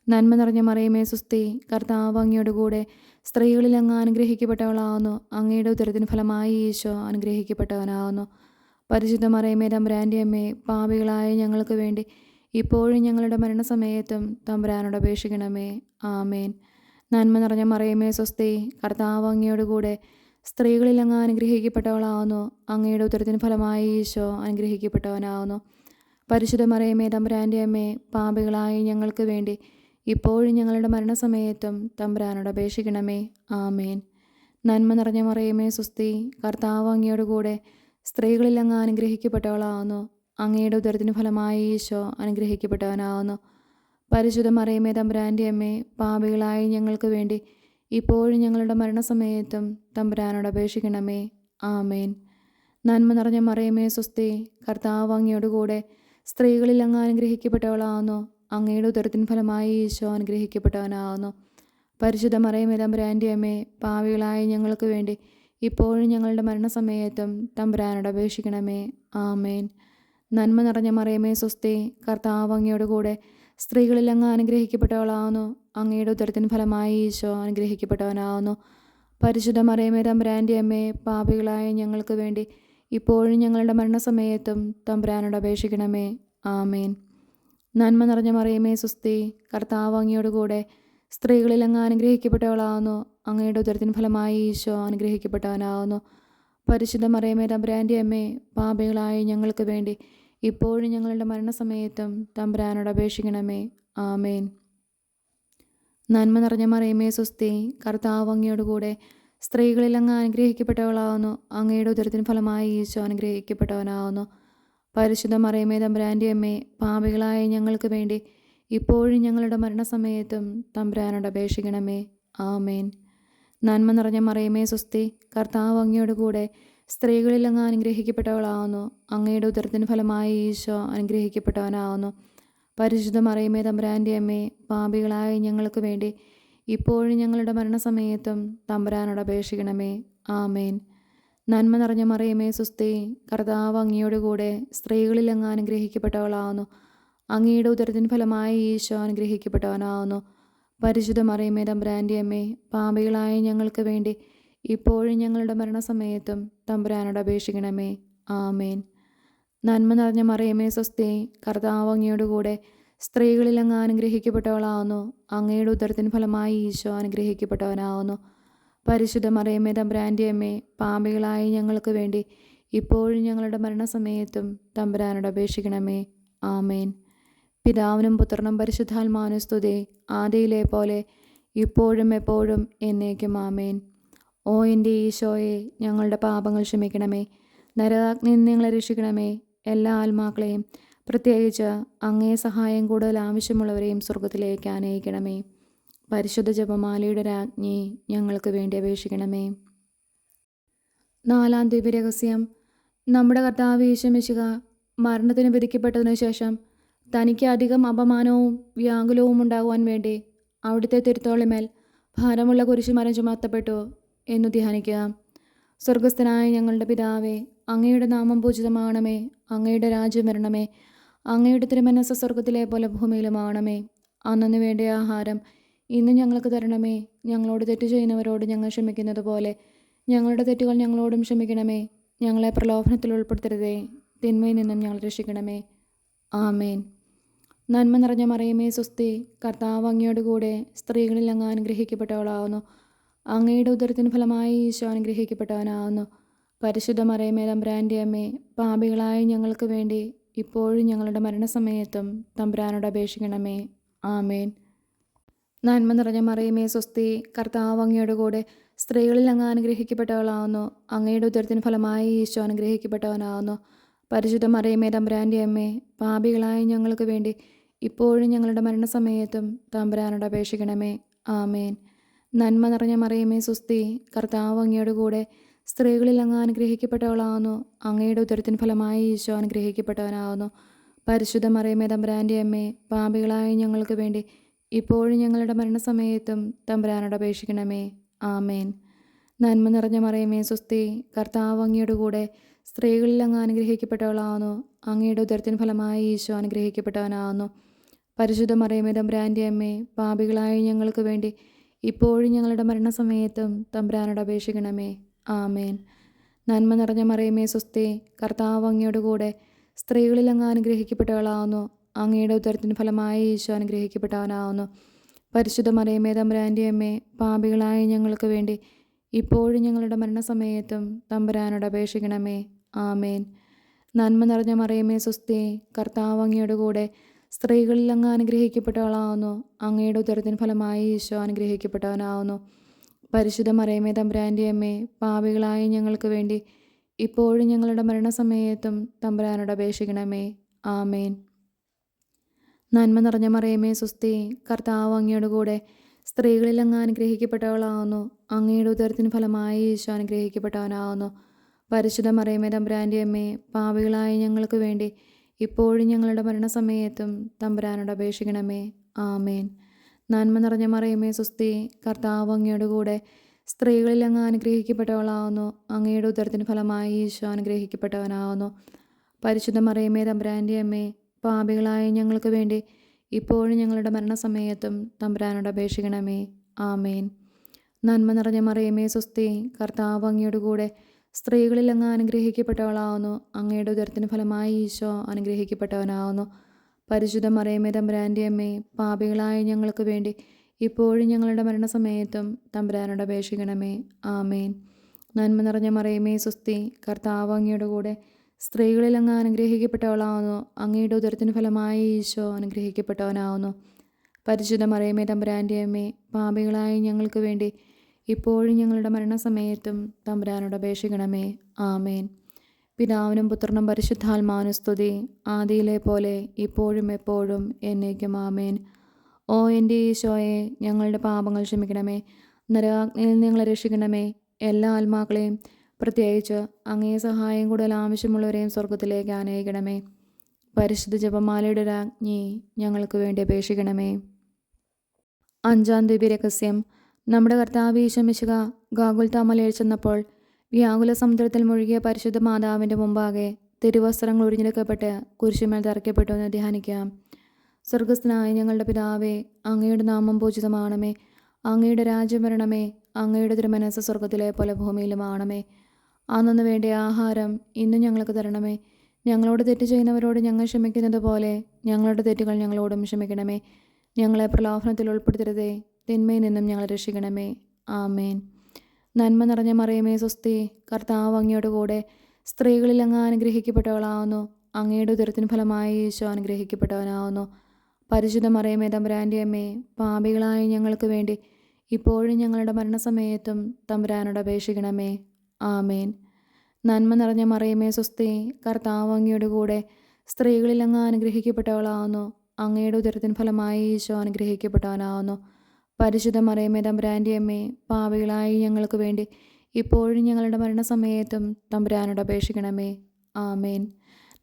നന്മ നിറഞ്ഞ മറിയമേ സ്വസ്തി, കർത്താവ് അങ്ങയോട് കൂടെ സ്ത്രീകളിൽ അങ്ങ് അനുഗ്രഹിക്കപ്പെട്ടവളാവുന്നു. അങ്ങയുടെ ഉദരത്തിന് ഫലമായി ഈശോ അനുഗ്രഹിക്കപ്പെട്ടവനാവുന്നു. പരിശുദ്ധ മറിയമേ തമ്പുരാൻ്റെ അമ്മേ, പാപികളായ ഞങ്ങൾക്ക് വേണ്ടി ഇപ്പോഴും ഞങ്ങളുടെ മരണസമയത്തും തമ്പുരാനോട് അപേക്ഷിക്കണമേ. ആമേൻ. നന്മ നിറഞ്ഞ മറിയമേ സ്വസ്തി, കർത്താവ് അങ്ങയോട് കൂടെ സ്ത്രീകളിൽ അങ്ങ് അനുഗ്രഹിക്കപ്പെട്ടവളാവുന്നു. അങ്ങയുടെ ഉദരത്തിന് ഫലമായി ഈശോ അനുഗ്രഹിക്കപ്പെട്ടവനാവുന്നു. പരിശുദ്ധ മറിയമേ തമ്പുരാൻ്റെ അമ്മേ, പാപികളായ ഞങ്ങൾക്ക് വേണ്ടി ഇപ്പോഴും ഞങ്ങളുടെ മരണസമയത്തും തമ്പുരാനോട് അപേക്ഷിക്കണമേ. ആമേൻ. നന്മ നിറഞ്ഞ മറിയമേ സ്വസ്തി, കർത്താവ് അങ്ങയോട് കൂടെ സ്ത്രീകളിൽ അങ്ങ് അനുഗ്രഹിക്കപ്പെട്ടവളാവുന്നു. അങ്ങയുടെ ഉദരത്തിന് ഫലമായി ഈശോ അനുഗ്രഹിക്കപ്പെട്ടവനാവുന്നു. പരിശുദ്ധ മറിയമേ തമ്പുരാൻ്റെ അമ്മേ, പാപികളായ ഞങ്ങൾക്ക് വേണ്ടി ഇപ്പോഴും ഞങ്ങളുടെ മരണസമയത്തും തമ്പുരാനോട് അപേക്ഷിക്കണമേ. ആമേൻ. നന്മ നിറഞ്ഞ മറിയമേ സ്വസ്തി, കർത്താവ് അങ്ങയോട് കൂടെ സ്ത്രീകളിൽ അങ്ങ് അനുഗ്രഹിക്കപ്പെട്ടവളാവുന്നു. അങ്ങയുടെ ഉദരത്തിന് ഫലമായി ഈശോ അനുഗ്രഹിക്കപ്പെട്ടവനാവുന്നു. പരിശുദ്ധ മറിയമേ തമ്പുരാൻ്റെ അമ്മേ, പാപികളായ ഞങ്ങൾക്ക് വേണ്ടി ഇപ്പോഴും ഞങ്ങളുടെ മരണസമയത്തും തമ്പുരാനോട് അപേക്ഷിക്കണമേ. ആമേൻ. നന്മ നിറഞ്ഞ മറിയമേ സ്വസ്തി, കർത്താവ് അങ്ങയോട് കൂടെ സ്ത്രീകളിൽ അങ്ങ് അനുഗ്രഹിക്കപ്പെട്ടവളാവുന്നു. അങ്ങയുടെ ഉദരത്തിന് ഫലമായി ഈശോ അനുഗ്രഹിക്കപ്പെട്ടവനാവുന്നു. പരിശുദ്ധ മറിയമേ തമ്പുരാൻ്റെ അമ്മേ, പാപികളായ ഞങ്ങൾക്ക് വേണ്ടി ഇപ്പോഴും ഞങ്ങളുടെ മരണസമയത്തും തമ്പുരാനോട് അപേക്ഷിക്കണമേ. ആമേൻ. നന്മ നിറഞ്ഞ മറിയമേ സ്വസ്തി, കർത്താവ് അങ്ങയോട് കൂടെ സ്ത്രീകളിൽ അങ്ങ് അനുഗ്രഹിക്കപ്പെട്ടവളാവുന്നു. അങ്ങയുടെ ഉദരത്തിന് ഫലമായി ഈശോ അനുഗ്രഹിക്കപ്പെട്ടവനാവുന്നു. പരിശുദ്ധ മറിയമേ തമ്പുരാൻ്റെ അമ്മേ, പാപികളായ ഞങ്ങൾക്ക് വേണ്ടി ഇപ്പോഴും ഞങ്ങളുടെ മരണസമയത്തും തമ്പുരാനോട് അപേക്ഷിക്കണമേ. ആമേൻ. നന്മ നിറഞ്ഞ മറിയമേ സ്വസ്തി, കർത്താവ് അങ്ങയോട് കൂടെ സ്ത്രീകളിൽ അങ്ങ് അനുഗ്രഹിക്കപ്പെട്ടവളാവുന്നു. അങ്ങയുടെ ഉദരത്തിന് ഫലമായി ഈശോ അനുഗ്രഹിക്കപ്പെട്ടവനാവുന്നു. പരിശുദ്ധ മറിയമേ തമ്പുരാൻ്റെ അമ്മേ, പാപികളായ ഞങ്ങൾക്ക് വേണ്ടി ഇപ്പോഴും ഞങ്ങളുടെ മരണസമയത്തും തമ്പുരാനോട് അപേക്ഷിക്കണമേ. ആമേൻ. നന്മ നിറഞ്ഞ മറിയമേ സ്വസ്തി, കർത്താവ് അങ്ങയോട് കൂടെ സ്ത്രീകളിൽ അങ്ങ് അനുഗ്രഹിക്കപ്പെട്ടവളാവുന്നു. അങ്ങയുടെ ഉദരത്തിന് ഫലമായി ഈശോ അനുഗ്രഹിക്കപ്പെട്ടവനാവുന്നു. പരിശുദ്ധ മറിയമേ തമ്പുരാൻ്റെ അമ്മേ, പാപികളായ ഞങ്ങൾക്ക് വേണ്ടി ഇപ്പോഴും ഞങ്ങളുടെ മരണസമയത്തും തമ്പുരാനോട് അപേക്ഷിക്കണമേ. ആമേൻ. നന്മ നിറഞ്ഞ മറിയമേ സ്വസ്തി, കർത്താവ് അങ്ങയോട് കൂടെ സ്ത്രീകളിൽ അങ്ങ് അനുഗ്രഹിക്കപ്പെട്ടവളാവുന്നു. അങ്ങയുടെ ഉദരത്തിന് ഫലമായി ഈശോ അനുഗ്രഹിക്കപ്പെട്ടവനാവുന്നു. പരിശുദ്ധ മറിയമേ തമ്പുരാൻ്റെ അമ്മേ, പാപികളായ ഞങ്ങൾക്ക് വേണ്ടി ഇപ്പോഴും ഞങ്ങളുടെ മരണസമയത്തും തമ്പുരാനോട് അപേക്ഷിക്കണമേ. ആമേൻ. നന്മ നിറഞ്ഞ മറിയമേ സ്വസ്തി, കർത്താവ് അങ്ങയോട് കൂടെ സ്ത്രീകളിൽ അങ്ങ് അനുഗ്രഹിക്കപ്പെട്ടവളാവുന്നു. അങ്ങയുടെ ഉദരത്തിന് ഫലമായി ഈശോ അനുഗ്രഹിക്കപ്പെട്ടവനാവുന്നു. പരിശുദ്ധ മറിയമേ തമ്പുരാൻ്റെ അമ്മേ, പാപികളായ ഞങ്ങൾക്ക് വേണ്ടി ഇപ്പോഴും ഞങ്ങളുടെ മരണസമയത്തും തമ്പുരാനോട് അപേക്ഷിക്കണമേ. ആമേൻ. പിതാവിനും പുത്രനും പരിശുദ്ധാത്മാവിനും സ്തുതി, ആദിയിലെ പോലെ ഇപ്പോഴും എപ്പോഴും എന്നേക്കും. ആമേൻ. ഓ എൻ്റെ ഈശോയെ, ഞങ്ങളുടെ പാപങ്ങൾ ക്ഷമിക്കണമേ. നരകാഗ്നിയിൽ നിന്ന് ഞങ്ങളെ രക്ഷിക്കണമേ. എല്ലാ ആത്മാക്കളെയും, പ്രത്യേകിച്ച് അങ്ങേ സഹായം കൂടുതൽ ആവശ്യമുള്ളവരെയും സ്വർഗത്തിലേക്ക് ആനയിക്കണമേ. പരിശുദ്ധ ജപമാലയുടെ രാജ്ഞി, ഞങ്ങൾക്ക് വേണ്ടി അപേക്ഷിക്കണമേ. നാലാം ദിവ്യരഹസ്യം. നമ്മുടെ കർത്താവ് യേശു മിശിഹാ മരണത്തിന് വിധിക്കപ്പെട്ടതിനു ശേഷം തനിക്ക് അധികം അപമാനവും വ്യാകുലവും ഉണ്ടാകുവാൻ വേണ്ടി അവിടുത്തെ തിരുത്തോളിമേൽ ഭാരമുള്ള കുരിശുമരം ചുമത്തപ്പെട്ടു എന്നു ധ്യാനിക്കുക. സ്വർഗസ്ഥനായ ഞങ്ങളുടെ പിതാവേ, അങ്ങയുടെ നാമം പൂജിതമാണമേ. അങ്ങയുടെ രാജ്യം വരണമേ. അങ്ങയുടെ തിരുമനസ്സ് സ്വർഗത്തിലെ പോലെ ഭൂമിയിലുമാണമേ. അന്നു വേണ്ട ആഹാരം ഇന്ന് ഞങ്ങൾക്ക് തരണമേ. ഞങ്ങളോട് തെറ്റ് ചെയ്യുന്നവരോട് ഞങ്ങൾ ക്ഷമിക്കുന്നത് പോലെ ഞങ്ങളുടെ തെറ്റുകൾ ഞങ്ങളോടും ക്ഷമിക്കണമേ. ഞങ്ങളെ പ്രലോഭനത്തിൽ ഉൾപ്പെടുത്തരുതേ, തിന്മയിൽ നിന്നും ഞങ്ങൾ രക്ഷിക്കണമേ. ആമേൻ. നന്മ നിറഞ്ഞ മറിയമേ സ്വസ്തി, കർത്താവ് അങ്ങയോട് കൂടെ സ്ത്രീകളിൽ അങ്ങ് അനുഗ്രഹിക്കപ്പെട്ടവളാവുന്നു. അങ്ങയുടെ ഉദരത്തിന് ഫലമായി ഈശോ അനുഗ്രഹിക്കപ്പെട്ടവനാവുന്നു. പരിശുദ്ധ മറിയമേ തമ്പുരാൻ്റെ അമ്മേ, പാപികളായ ഞങ്ങൾക്ക് വേണ്ടി ഇപ്പോഴും ഞങ്ങളുടെ മരണസമയത്തും തമ്പുരാനോട് അപേക്ഷിക്കണമേ. ആമേൻ. നന്മ നിറഞ്ഞ മറിയമേ സ്വസ്തി, കർത്താവ് അങ്ങയോട് കൂടെ സ്ത്രീകളിൽ അങ്ങ് അനുഗ്രഹിക്കപ്പെട്ടവളാവുന്നു. അങ്ങയുടെ ഉദരത്തിന് ഫലമായി ഈശോ അനുഗ്രഹിക്കപ്പെട്ടവനാവുന്നു. പരിശുദ്ധ മറിയമേ തമ്പുരാൻ്റെ അമ്മേ, പാപികളായ ഞങ്ങൾക്ക് വേണ്ടി ഇപ്പോഴും ഞങ്ങളുടെ മരണസമയത്തും തമ്പുരാനോട് അപേക്ഷിക്കണമേ. ആമേൻ. നന്മ നിറഞ്ഞ മറിയമേ സ്വസ്തി, കർത്താവ് അങ്ങയോട് കൂടെ സ്ത്രീകളിൽ അങ്ങ് അനുഗ്രഹിക്കപ്പെട്ടവളാവുന്നു. അങ്ങയുടെ ഉദരത്തിന് ഫലമായി ഈശോ അനുഗ്രഹിക്കപ്പെട്ടവനാവുന്നു. പരിശുദ്ധ മറിയമേ തമ്പുരാൻ്റെ അമ്മേ, പാപികളായ ഞങ്ങൾക്ക് വേണ്ടി ഇപ്പോഴും ഞങ്ങളുടെ മരണസമയത്തും തമ്പുരാനോട് അപേക്ഷിക്കണമേ. ആമേൻ. നന്മ നിറഞ്ഞ മറിയമേ സ്വസ്തി, കർത്താവ് അങ്ങയോട് കൂടെ സ്ത്രീകളിൽ അങ്ങ് അനുഗ്രഹിക്കപ്പെട്ടവളാവുന്നു. അങ്ങയുടെ ഉദരത്തിന് ഫലമായി ഈശോ അനുഗ്രഹിക്കപ്പെട്ടവനാവുന്നു. പരിശുദ്ധ മറിയമേ തമ്പുരാൻ്റെ അമ്മേ, പാപികളായ ഞങ്ങൾക്ക് വേണ്ടി ഇപ്പോഴും ഞങ്ങളുടെ മരണസമയത്തും തമ്പുരാനോട് അപേക്ഷിക്കണമേ. ആമേൻ. നന്മ നിറഞ്ഞ മറിയമേ സ്വസ്തി, കർത്താവ് അങ്ങയോട് കൂടെ സ്ത്രീകളിൽ അങ്ങ് അനുഗ്രഹിക്കപ്പെട്ടവളാവുന്നു. അങ്ങയുടെ ഉദരത്തിന് ഫലമായി ഈശോ അനുഗ്രഹിക്കപ്പെട്ടവനാവുന്നു. പരിശുദ്ധ മറിയമേ തമ്പുരാൻ്റെ അമ്മേ, പാപികളായ ഞങ്ങൾക്ക് വേണ്ടി ഇപ്പോഴും ഞങ്ങളുടെ മരണസമയത്തും തമ്പുരാനോട് അപേക്ഷിക്കണമേ. ആമേൻ. നന്മ നിറഞ്ഞ മറിയമേ സ്വസ്തി, കർത്താവ് അങ്ങയോട് കൂടെ സ്ത്രീകളിൽ അങ്ങ് അനുഗ്രഹിക്കപ്പെട്ടവളാവുന്നു. അങ്ങയുടെ ഉദരത്തിന് ഫലമായി ഈശോ അനുഗ്രഹിക്കപ്പെട്ടവനാവുന്നു. പരിശുദ്ധ മറിയമേ തമ്പുരാൻ്റെ അമ്മേ, പാപികളായ ഞങ്ങൾക്ക് വേണ്ടി ഇപ്പോഴും ഞങ്ങളുടെ മരണസമയത്തും തമ്പുരാനോട് അപേക്ഷിക്കണമേ. ആമേൻ. നന്മ നിറഞ്ഞ മറിയമേ സ്വസ്തി, കർത്താവ് അങ്ങയോട് കൂടെ സ്ത്രീകളിൽ അങ്ങ് അനുഗ്രഹിക്കപ്പെട്ടവളാവുന്നു. അങ്ങയുടെ ഉദരത്തിന് ഫലമായി ഈശോ അനുഗ്രഹിക്കപ്പെട്ടവനാവുന്നു. പരിശുദ്ധ മറിയമേ തമ്പുരാൻ്റെ അമ്മേ, പാപികളായ ഞങ്ങൾക്ക് വേണ്ടി ഇപ്പോഴും ഞങ്ങളുടെ മരണസമയത്തും തമ്പുരാനോട് അപേക്ഷിക്കണമേ. ആമേൻ. നന്മ നിറഞ്ഞ മറിയമേ സ്വസ്തി, കർത്താവ് അങ്ങയോട് കൂടെ സ്ത്രീകളിൽ അങ്ങ് അനുഗ്രഹിക്കപ്പെട്ടവളാവുന്നു. അങ്ങയുടെ ഉദരത്തിന് ഫലമായി ഈശോ അനുഗ്രഹിക്കപ്പെട്ടവനാവുന്നു. പരിശുദ്ധ മറിയമേ തമ്പുരാൻ്റെ അമ്മേ, പാപികളായ ഞങ്ങൾക്ക് വേണ്ടി ഇപ്പോഴും ഞങ്ങളുടെ മരണസമയത്തും തമ്പുരാനോട് അപേക്ഷിക്കണമേ. ആമേൻ. നന്മ നിറഞ്ഞ മറിയമേ സ്വസ്തി, കർത്താവ് അങ്ങയോട് കൂടെ സ്ത്രീകളിൽ അങ്ങ് അനുഗ്രഹിക്കപ്പെട്ടവളാവുന്നു. അങ്ങയുടെ ഉദരത്തിന് ഫലമായി ഈശോ അനുഗ്രഹിക്കപ്പെട്ടവനാവുന്നു. പരിശുദ്ധ മറിയമേ തമ്പുരാൻ്റെ അമ്മേ, പാപികളായ ഞങ്ങൾക്ക് വേണ്ടി ഇപ്പോഴും ഞങ്ങളുടെ മരണസമയത്തും തമ്പുരാനോട് അപേക്ഷിക്കണമേ. ആമേൻ. നന്മ നിറഞ്ഞ മറിയമേ സ്വസ്തി, കർത്താവ് അങ്ങയോട് കൂടെ സ്ത്രീകളിൽ അങ്ങ് അനുഗ്രഹിക്കപ്പെട്ടവളാവുന്നു. അങ്ങയുടെ ഉദരത്തിന് ഫലമായി ഈശോ അനുഗ്രഹിക്കപ്പെട്ടവനാവുന്നു. പരിശുദ്ധ മറിയമേ തമ്പുരാൻ്റെ അമ്മേ, പാപികളായ ഞങ്ങൾക്ക് വേണ്ടി ഇപ്പോഴും ഞങ്ങളുടെ മരണസമയത്തും തമ്പുരാനോട് അപേക്ഷിക്കണമേ. ആമേൻ. പിതാവിനും പുത്രനും പരിശുദ്ധാത്മാവിനും സ്തുതി, ആദിയിലെ പോലെ ഇപ്പോഴും എപ്പോഴും എന്നേക്കും. ആമേൻ. ഓ എൻ്റെ ഈശോയെ, ഞങ്ങളുടെ പാപങ്ങൾ ക്ഷമിക്കണമേ. നരകാഗ്നിയിൽ ഞങ്ങളെ രക്ഷിക്കണമേ. എല്ലാ ആത്മാക്കളെയും, പ്രത്യേകിച്ച് അങ്ങേ സഹായം കൂടുതൽ ആവശ്യമുള്ളവരെയും സ്വർഗത്തിലേക്ക് ആനയിക്കണമേ. പരിശുദ്ധ ജപമാലയുടെ രാജ്ഞി, ഞങ്ങൾക്ക് വേണ്ടി അപേക്ഷിക്കണമേ. 5-ാം ദിവ്യരഹസ്യം. നമ്മുടെ കർത്താവ് ഈശോ മിശിഹ ഗാഗുൽത്താ മലയിൽ ചെന്നപ്പോൾ വ്യാകുല സമുദ്രത്തിൽ മുഴുകിയ പരിശുദ്ധ മാതാവിൻ്റെ മുമ്പാകെ തിരുവസ്ത്രങ്ങൾ ഉരിഞ്ഞെടുക്കപ്പെട്ട് കുരിശുമേൽ തറയ്ക്കപ്പെട്ടു എന്ന് ധ്യാനിക്കാം. സ്വർഗസ്ഥനായ ഞങ്ങളുടെ പിതാവേ, അങ്ങയുടെ നാമം പൂജിതമാണമേ. അങ്ങയുടെ രാജ്യം വരണമേ. അങ്ങയുടെ തിരുമനസ്സ് സ്വർഗത്തിലെ പോലെ ഭൂമിയിലുമാണമേ. അന്നു വേണ്ട ആഹാരം ഇന്നും ഞങ്ങൾക്ക് തരണമേ. ഞങ്ങളോട് തെറ്റ് ചെയ്യുന്നവരോട് ഞങ്ങൾ ക്ഷമിക്കുന്നത് പോലെ ഞങ്ങളുടെ തെറ്റുകൾ ഞങ്ങളോടും ക്ഷമിക്കണമേ. ഞങ്ങളെ പ്രലോഭനത്തിൽ ഉൾപ്പെടുത്തരുതേ, തിന്മയിൽ നിന്നും ഞങ്ങളെ രക്ഷിക്കണമേ. ആമേൻ. നന്മ നിറഞ്ഞ മറിയമേ സ്വസ്തി, കർത്താവ് അങ്ങയോട് കൂടെ സ്ത്രീകളിൽ അങ്ങ് അനുഗ്രഹിക്കപ്പെട്ടവളാവുന്നു. അങ്ങയുടെ ഉദരത്തിന് ഫലമായി ഈശോ അനുഗ്രഹിക്കപ്പെട്ടവനാവുന്നു. പരിശുദ്ധ മറിയമേ തമ്പുരാൻ്റെ അമ്മേ, പാപികളായ ഞങ്ങൾക്ക് വേണ്ടി ഇപ്പോഴും ഞങ്ങളുടെ മരണസമയത്തും തമ്പുരാനോട് അപേക്ഷിക്കണമേ. ആമേൻ. നന്മ നിറഞ്ഞ മറിയമേ സ്വസ്തി, കർത്താവ് അങ്ങയോട് കൂടെ സ്ത്രീകളിൽ അങ്ങ് അനുഗ്രഹിക്കപ്പെട്ടവളാവുന്നു. അങ്ങയുടെ ഉദരത്തിന് ഫലമായി ഈശോ അനുഗ്രഹിക്കപ്പെട്ടവനാവുന്നു. പരിശുദ്ധ മറിയമേ തമ്പുരാൻ്റെ അമ്മേ, പാപികളായ ഞങ്ങൾക്ക് വേണ്ടി ഇപ്പോഴും ഞങ്ങളുടെ മരണസമയത്തും തമ്പുരാനോട് അപേക്ഷിക്കണമേ. ആമേൻ.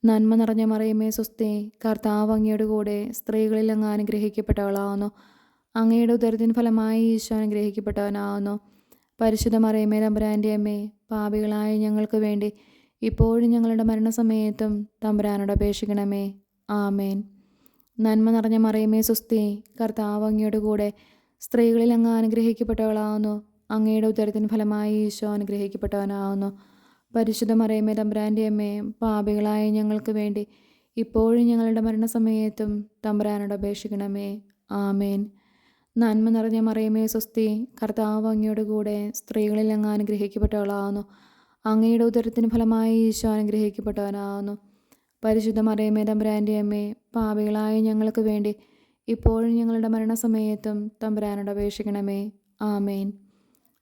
നന്മ നിറഞ്ഞ മറിയമേ സ്വസ്തി, കർത്താവ് അങ്ങയോട് കൂടെ സ്ത്രീകളിൽ അങ്ങ് അനുഗ്രഹിക്കപ്പെട്ടവളാവുന്നു. അങ്ങയുടെ ഉദരത്തിൻ ഫലമായി ഈശോ അനുഗ്രഹിക്കപ്പെട്ടവനാവുന്നു. പരിശുദ്ധ മറിയമേ തമ്പുരാൻ്റെ അമ്മേ, പാപികളായ ഞങ്ങൾക്ക് വേണ്ടി ഇപ്പോഴും ഞങ്ങളുടെ മരണസമയത്തും തമ്പുരാനോട് അപേക്ഷിക്കണമേ. ആമേൻ. നന്മ നിറഞ്ഞ മറിയമേ സുസ്തി, കർത്താവ് അങ്ങയുടെ കൂടെ സ്ത്രീകളിൽ അങ്ങ് അനുഗ്രഹിക്കപ്പെട്ടവളാവുന്നു. അങ്ങയുടെ ഉദരത്തിൻ ഫലമായി ഈശോ അനുഗ്രഹിക്കപ്പെട്ടവനാവുന്നു. പരിശുദ്ധ മറിയമേ തമ്പുരാൻ്റെ അമ്മേ, പാപികളായ ഞങ്ങൾക്ക് വേണ്ടി ഇപ്പോഴും ഞങ്ങളുടെ മരണസമയത്തും തമ്പുരാനോട് അപേക്ഷിക്കണമേ. ആമേൻ. നന്മ നിറഞ്ഞ മറിയമേ സുസ്തി, കർത്താവ് അങ്ങയുടെ കൂടെ സ്ത്രീകളിൽ അങ്ങ് അനുഗ്രഹിക്കപ്പെട്ടവളാവുന്നു. അങ്ങയുടെ ഉദരത്തിന് ഫലമായി ഈശോ അനുഗ്രഹിക്കപ്പെട്ടവനാവുന്നു. പരിശുദ്ധ മറിയമേ തമ്പുരാൻ്റെ അമ്മേ, പാപികളായ ഞങ്ങൾക്ക് വേണ്ടി ഇപ്പോഴും ഞങ്ങളുടെ മരണസമയത്തും തമ്പുരാനോട് അപേക്ഷിക്കണമേ. ആമേൻ.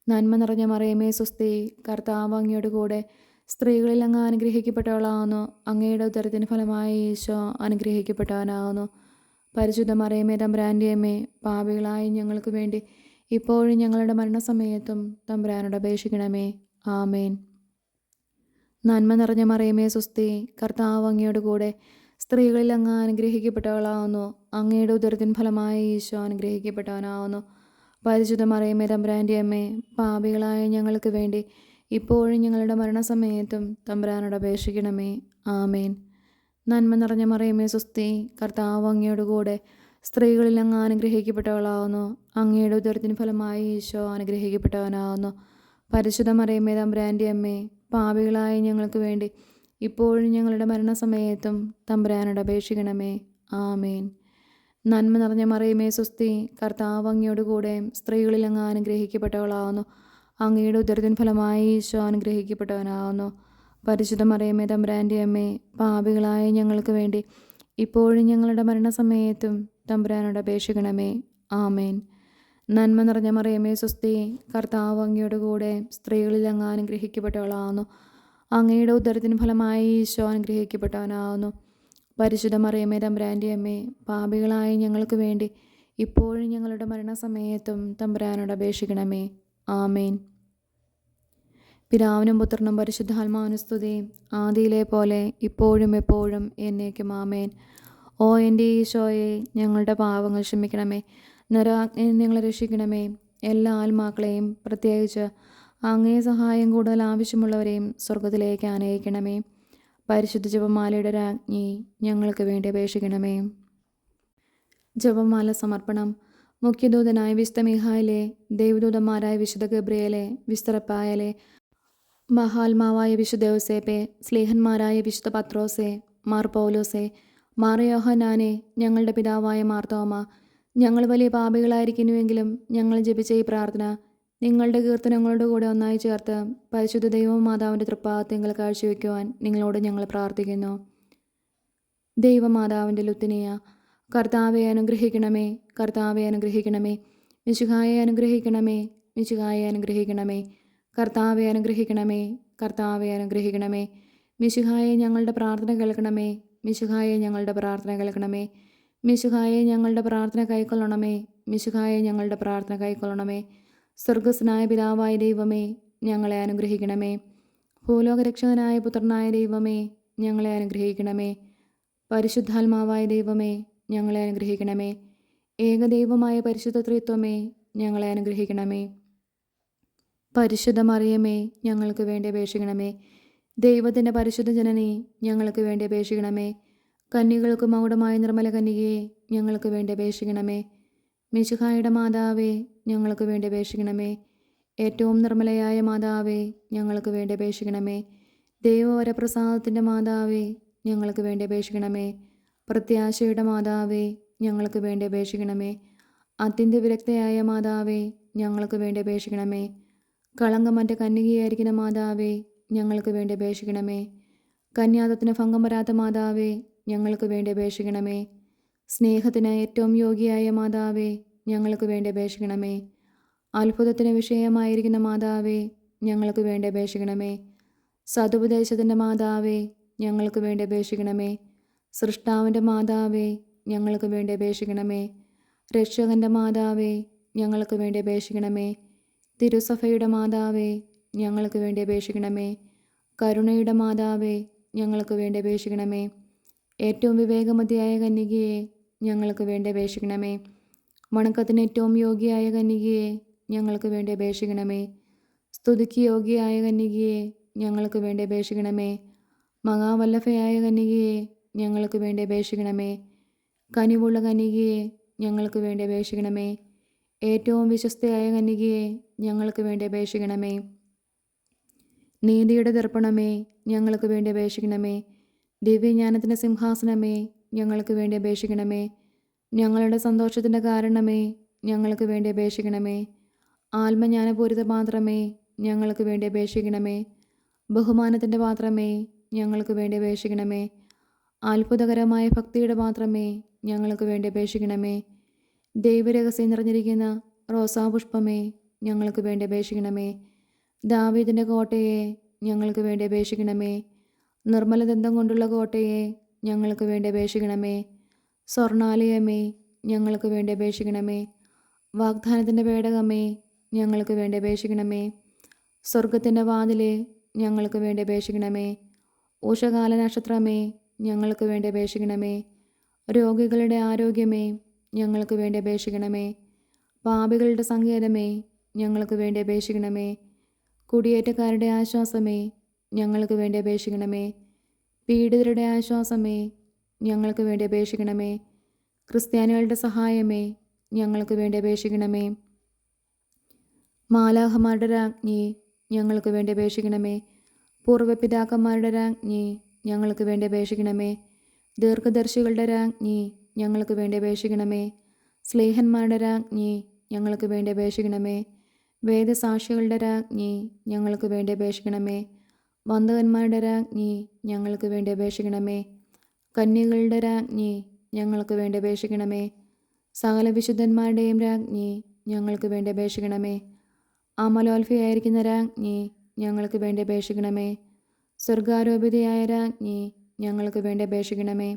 നന്മ നിറഞ്ഞ മറിയമേ സുസ്തി, കർത്താവ് അങ്ങയുടെ കൂടെ സ്ത്രീകളിൽ അങ്ങ് അനുഗ്രഹിക്കപ്പെട്ടവളാവുന്നു. അങ്ങയുടെ ഉദരത്തിന് ഫലമായി ഈശോ അനുഗ്രഹിക്കപ്പെട്ടവനാവുന്നു. പരിശുദ്ധ മറിയമേ തമ്പുരാൻ്റെ അമ്മേ, പാപികളായ ഞങ്ങൾക്ക് വേണ്ടി ഇപ്പോഴും ഞങ്ങളുടെ മരണസമയത്തും തമ്പുരാനോട് അപേക്ഷിക്കണമേ. ആമേൻ. നന്മ നിറഞ്ഞ മറിയമേ സുസ്തി, കർത്താവ് അങ്ങയുടെ കൂടെ സ്ത്രീകളിൽ അങ്ങ് അനുഗ്രഹിക്കപ്പെട്ടവളാവുന്നു. അങ്ങയുടെ ഉദരത്തിൻ ഫലമായി ഈശോ അനുഗ്രഹിക്കപ്പെട്ടവനാവുന്നു. പരിശുദ്ധ മറിയമേ തമ്പുരാൻ്റെ അമ്മേ, പാപികളായ ഞങ്ങൾക്ക് വേണ്ടി ഇപ്പോഴും ഞങ്ങളുടെ മരണസമയത്തും തമ്പുരാനോട് അപേക്ഷിക്കണമേ. ആമേൻ. നന്മ നിറഞ്ഞ മറിയമേ സുസ്തി, കർത്താവ് അങ്ങയുടെ കൂടെ സ്ത്രീകളിൽ അങ്ങ് അനുഗ്രഹിക്കപ്പെട്ടവളാവുന്നു. അങ്ങയുടെ ഉദരത്തിൻ ഫലമായി ഈശോ അനുഗ്രഹിക്കപ്പെട്ടവനാവുന്നു. പരിശുദ്ധ മറിയമേ തമ്പുരാൻ്റെ അമ്മേ, പാപികളായ ഞങ്ങൾക്ക് വേണ്ടി ഇപ്പോഴും ഞങ്ങളുടെ മരണസമയത്തും തമ്പുരാനോട് അപേക്ഷിക്കണമേ. ആമേൻ. നന്മ നിറഞ്ഞ മറിയമേ സുസ്തി, കർത്താവ് അങ്ങയുടെ കൂടെ സ്ത്രീകളിൽ അങ്ങ് അനുഗ്രഹിക്കപ്പെട്ടവളാവുന്നു. അങ്ങയുടെ ഉദരത്തിൻ ഫലമായി ഈശോ അനുഗ്രഹിക്കപ്പെട്ടവനാവുന്നു. പരിശുദ്ധ മറിയമേ തമ്പുരാൻ്റെ അമ്മേ, പാപികളായ ഞങ്ങൾക്ക് വേണ്ടി ഇപ്പോഴും ഞങ്ങളുടെ മരണസമയത്തും തമ്പുരാനോട് അപേക്ഷിക്കണമേ. ആമേൻ. നന്മ നിറഞ്ഞ മറിയമേ സുസ്തി, കർത്താവ് അങ്ങയുടെ കൂടെ സ്ത്രീകളിൽ അങ്ങ് അനുഗ്രഹിക്കപ്പെട്ടവളാവുന്നു. അങ്ങയുടെ ഉദരത്തിന് ഫലമായി ഈശോ അനുഗ്രഹിക്കപ്പെട്ടവനാവുന്നു. പരിശുദ്ധ മറിയമേ തമ്പുരാൻ്റെ അമ്മേ, പാപികളായ ഞങ്ങൾക്ക് വേണ്ടി ഇപ്പോഴും ഞങ്ങളുടെ മരണസമയത്തും തമ്പുരാനോട് അപേക്ഷിക്കണമേ. ആമേൻ. പിതാവിനും പുത്രനും പരിശുദ്ധാത്മാവിനും സ്തുതി, ആദിയിലെ പോലെ ഇപ്പോഴും എപ്പോഴും എന്നേക്കും. ആമേൻ. ഓ എൻ്റെ ഈശോയെ, ഞങ്ങളുടെ പാവങ്ങൾ ക്ഷമിക്കണമേ. നരകാഗ്നിയിൽ ഞങ്ങളെ രക്ഷിക്കണമേ. എല്ലാ ആത്മാക്കളെയും, പ്രത്യേകിച്ച് അങ്ങേ സഹായം കൂടുതൽ ആവശ്യമുള്ളവരെയും സ്വർഗത്തിലേക്ക് ആനയിക്കണമേ. പരിശുദ്ധ ജപമാലയുടെ രാജ്ഞി, ഞങ്ങൾക്ക് വേണ്ടി അപേക്ഷിക്കണമേ. ജപമാല സമർപ്പണം. മുഖ്യദൂതനായ വിശുദ്ധ മിഖായേലേ, ദേവദൂതന്മാരായ വിശുദ്ധ ഗബ്രിയേലേ, വിശുദ്ധ റഫായേലേ, മഹാത്മാവായ വിശുദ്ധ യോസേപ്പേ, സ്ലീഹന്മാരായ വിശുദ്ധ പത്രോസേ, മാർ പൗലോസേ, മാർ യോഹന്നാനെ, ഞങ്ങളുടെ പിതാവായ മാർത്തോമ, ഞങ്ങൾ വലിയ പാപികളായിരിക്കുന്നുവെങ്കിലും ഞങ്ങൾ ജപിച്ച ഈ പ്രാർത്ഥന നിങ്ങളുടെ കീർത്തനങ്ങളുടെ കൂടെ ഒന്നായി ചേർത്ത് പരിശുദ്ധ ദൈവമാതാവിൻ്റെ തൃപ്പാദത്തിൽ കാഴ്ചവെക്കുവാൻ നിങ്ങളോട് ഞങ്ങൾ പ്രാർത്ഥിക്കുന്നു. ദൈവമാതാവിൻ്റെ ലുത്തിനിയ, കർത്താവെ അനുഗ്രഹിക്കണമേ, കർത്താവെ അനുഗ്രഹിക്കണമേ. മിശിഹായെ അനുഗ്രഹിക്കണമേ, മിശിഹായെ അനുഗ്രഹിക്കണമേ. കർത്താവെ അനുഗ്രഹിക്കണമേ, കർത്താവെ അനുഗ്രഹിക്കണമേ. മിശിഹായെ ഞങ്ങളുടെ പ്രാർത്ഥന കേൾക്കണമേ, മിശിഹായെ ഞങ്ങളുടെ പ്രാർത്ഥന കേൾക്കണമേ. മിശിഹായെ ഞങ്ങളുടെ പ്രാർത്ഥന കൈക്കൊള്ളണമേ, മിശിഹായെ ഞങ്ങളുടെ പ്രാർത്ഥന കൈക്കൊള്ളണമേ. സ്വർഗസ്നായ പിതാവായ ദൈവമേ, ഞങ്ങളെ അനുഗ്രഹിക്കണമേ. ഭൂലോകരക്ഷകനായ പുത്രനായ ദൈവമേ, ഞങ്ങളെ അനുഗ്രഹിക്കണമേ. പരിശുദ്ധാത്മാവായ ദൈവമേ, ഞങ്ങളെ അനുഗ്രഹിക്കണമേ. ഏകദൈവമായ പരിശുദ്ധ ത്രിത്വമേ, ഞങ്ങളെ അനുഗ്രഹിക്കണമേ. പരിശുദ്ധ മറിയമേ, ഞങ്ങൾക്ക് വേണ്ടി അപേക്ഷിക്കണമേ. ദൈവത്തിൻ്റെ പരിശുദ്ധ ജനനി, ഞങ്ങൾക്ക് വേണ്ടി അപേക്ഷിക്കണമേ. കന്യകൾക്ക് മകുടമായ നിർമ്മല കന്യകയെ, ഞങ്ങൾക്ക് വേണ്ടി അപേക്ഷിക്കണമേ. മിശിഹായുടെ മാതാവേ, ഞങ്ങൾക്ക് വേണ്ടി അപേക്ഷിക്കണമേ. ഏറ്റവും നിർമ്മലയായ മാതാവേ, ഞങ്ങൾക്ക് വേണ്ടി അപേക്ഷിക്കണമേ. ദൈവവരപ്രസാദത്തിൻ്റെ മാതാവേ, ഞങ്ങൾക്ക് വേണ്ടി അപേക്ഷിക്കണമേ. പ്രത്യാശയുടെ മാതാവേ, ഞങ്ങൾക്ക് വേണ്ടി അപേക്ഷിക്കണമേ. അത്യന്ത വിരക്തയായ മാതാവേ, ഞങ്ങൾക്ക് വേണ്ടി അപേക്ഷിക്കണമേ. കളങ്കമറ്റ കന്യകയായിരിക്കുന്ന മാതാവേ, ഞങ്ങൾക്ക് വേണ്ടി അപേക്ഷിക്കണമേ. കന്യാദത്തിന് ഭംഗം വരാത്ത മാതാവേ, ഞങ്ങൾക്ക് വേണ്ടി അപേക്ഷിക്കണമേ. സ്നേഹത്തിന് ഏറ്റവും യോഗ്യയായ മാതാവേ, ഞങ്ങൾക്ക് വേണ്ടി അപേക്ഷിക്കണമേ. അത്ഭുതത്തിന് വിഷയമായിരിക്കുന്ന മാതാവേ, ഞങ്ങൾക്ക് വേണ്ടി അപേക്ഷിക്കണമേ. സതുപദേശത്തിൻ്റെ മാതാവേ, ഞങ്ങൾക്ക് വേണ്ടി അപേക്ഷിക്കണമേ. സൃഷ്ടാവിൻ്റെ മാതാവേ, ഞങ്ങൾക്ക് വേണ്ടി അപേക്ഷിക്കണമേ. രക്ഷകൻ്റെ മാതാവേ, ഞങ്ങൾക്ക് വേണ്ടി അപേക്ഷിക്കണമേ. തിരുസഭയുടെ മാതാവേ, ഞങ്ങൾക്ക് വേണ്ടി അപേക്ഷിക്കണമേ. കരുണയുടെ മാതാവേ, ഞങ്ങൾക്ക് വേണ്ടി അപേക്ഷിക്കണമേ. ഏറ്റവും വിവേകമതിയായ കന്യകയെ, ഞങ്ങൾക്ക് വേണ്ടി അപേക്ഷിക്കണമേ. വണക്കത്തിന് ഏറ്റവും യോഗ്യയായ കന്യകയെ ഞങ്ങൾക്ക് വേണ്ടി അപേക്ഷിക്കണമേ. സ്തുതിക്ക് യോഗ്യയായ കന്യകയെ ഞങ്ങൾക്ക് വേണ്ടി അപേക്ഷിക്കണമേ. മഹാവല്ലഭയായ കന്യകയെ ഞങ്ങൾക്ക് വേണ്ടി അപേക്ഷിക്കണമേ. കനിവുള്ള കന്യകയെ ഞങ്ങൾക്ക് വേണ്ടി അപേക്ഷിക്കണമേ. ഏറ്റവും വിശ്വസ്തയായ കന്യകയെ ഞങ്ങൾക്ക് വേണ്ടി അപേക്ഷിക്കണമേ. നീതിയുടെ ദർപ്പണമേ ഞങ്ങൾക്ക് വേണ്ടി അപേക്ഷിക്കണമേ. ദിവ്യജ്ഞാനത്തിൻ്റെ സിംഹാസനമേ ഞങ്ങൾക്ക് വേണ്ടി അപേക്ഷിക്കണമേ. ഞങ്ങളുടെ സന്തോഷത്തിൻ്റെ കാരണമേ ഞങ്ങൾക്ക് വേണ്ടി അപേക്ഷിക്കണമേ. ആത്മജ്ഞാനപൂരിത പാത്രമേ ഞങ്ങൾക്ക് വേണ്ടി അപേക്ഷിക്കണമേ. ബഹുമാനത്തിൻ്റെ പാത്രമേ ഞങ്ങൾക്ക് വേണ്ടി അപേക്ഷിക്കണമേ. അത്ഭുതകരമായ ഭക്തിയുടെ പാത്രമേ ഞങ്ങൾക്ക് വേണ്ടി അപേക്ഷിക്കണമേ. ദൈവരഹസ്യം നിറഞ്ഞിരിക്കുന്ന റോസാപുഷ്പമേ ഞങ്ങൾക്ക് വേണ്ടി അപേക്ഷിക്കണമേ. ദാവീദിൻ്റെ കോട്ടയെ ഞങ്ങൾക്ക് വേണ്ടി അപേക്ഷിക്കണമേ. നിർമ്മലദന്തം കൊണ്ടുള്ള കോട്ടയെ ഞങ്ങൾക്ക് വേണ്ടി അപേക്ഷിക്കണമേ. സ്വർണാലയമേ ഞങ്ങൾക്ക് വേണ്ടി അപേക്ഷിക്കണമേ. വാഗ്ദാനത്തിൻ്റെ പേടകമേ ഞങ്ങൾക്ക് വേണ്ടി അപേക്ഷിക്കണമേ. സ്വർഗത്തിൻ്റെ വാതിലെ ഞങ്ങൾക്ക് വേണ്ടി അപേക്ഷിക്കണമേ. ഉഷകാല നക്ഷത്രമേ ഞങ്ങൾക്ക് വേണ്ടി അപേക്ഷിക്കണമേ. രോഗികളുടെ ആരോഗ്യമേ ഞങ്ങൾക്ക് വേണ്ടി അപേക്ഷിക്കണമേ. പാപികളുടെ സങ്കേതമേ ഞങ്ങൾക്ക് വേണ്ടി അപേക്ഷിക്കണമേ. കുടിയേറ്റക്കാരുടെ ആശ്വാസമേ ഞങ്ങൾക്ക് വേണ്ടി അപേക്ഷിക്കണമേ. പീഡിതരുടെ ആശ്വാസമേ ഞങ്ങൾക്ക് വേണ്ടി അപേക്ഷിക്കണമേ. ക്രിസ്ത്യാനികളുടെ സഹായമേ ഞങ്ങൾക്ക് വേണ്ടി അപേക്ഷിക്കണമേ. മാലാഖമാരുടെ രാജ്ഞി ഞങ്ങൾക്ക് വേണ്ടി അപേക്ഷിക്കണമേ. പൂർവ്വപിതാക്കന്മാരുടെ രാജ്ഞി ഞങ്ങൾക്ക് വേണ്ടി അപേക്ഷിക്കണമേ. ദീർഘദർശികളുടെ രാജ്ഞി ഞങ്ങൾക്ക് വേണ്ടി അപേക്ഷിക്കണമേ. സ്ലേഹന്മാരുടെ രാജ്ഞി ഞങ്ങൾക്ക് വേണ്ടി അപേക്ഷിക്കണമേ. വേദസാക്ഷികളുടെ രാജ്ഞി ഞങ്ങൾക്ക് വേണ്ടി അപേക്ഷിക്കണമേ. വന്ദകന്മാരുടെ രാജ്ഞി ഞങ്ങൾക്ക് വേണ്ടി അപേക്ഷിക്കണമേ. കന്യകളുടെ രാജ്ഞി ഞങ്ങൾക്ക് വേണ്ടി അപേക്ഷിക്കണമേ. സകല വിശുദ്ധന്മാരുടെയും രാജ്ഞി ഞങ്ങൾക്ക് വേണ്ടി അപേക്ഷിക്കണമേ. അമലോത്ഭയായിരിക്കുന്ന രാജ്ഞി ഞങ്ങൾക്ക് വേണ്ടി അപേക്ഷിക്കണമേ. സ്വർഗാരോപിതയായ രാജ്ഞി ഞങ്ങൾക്ക് വേണ്ടി അപേക്ഷിക്കണമേ.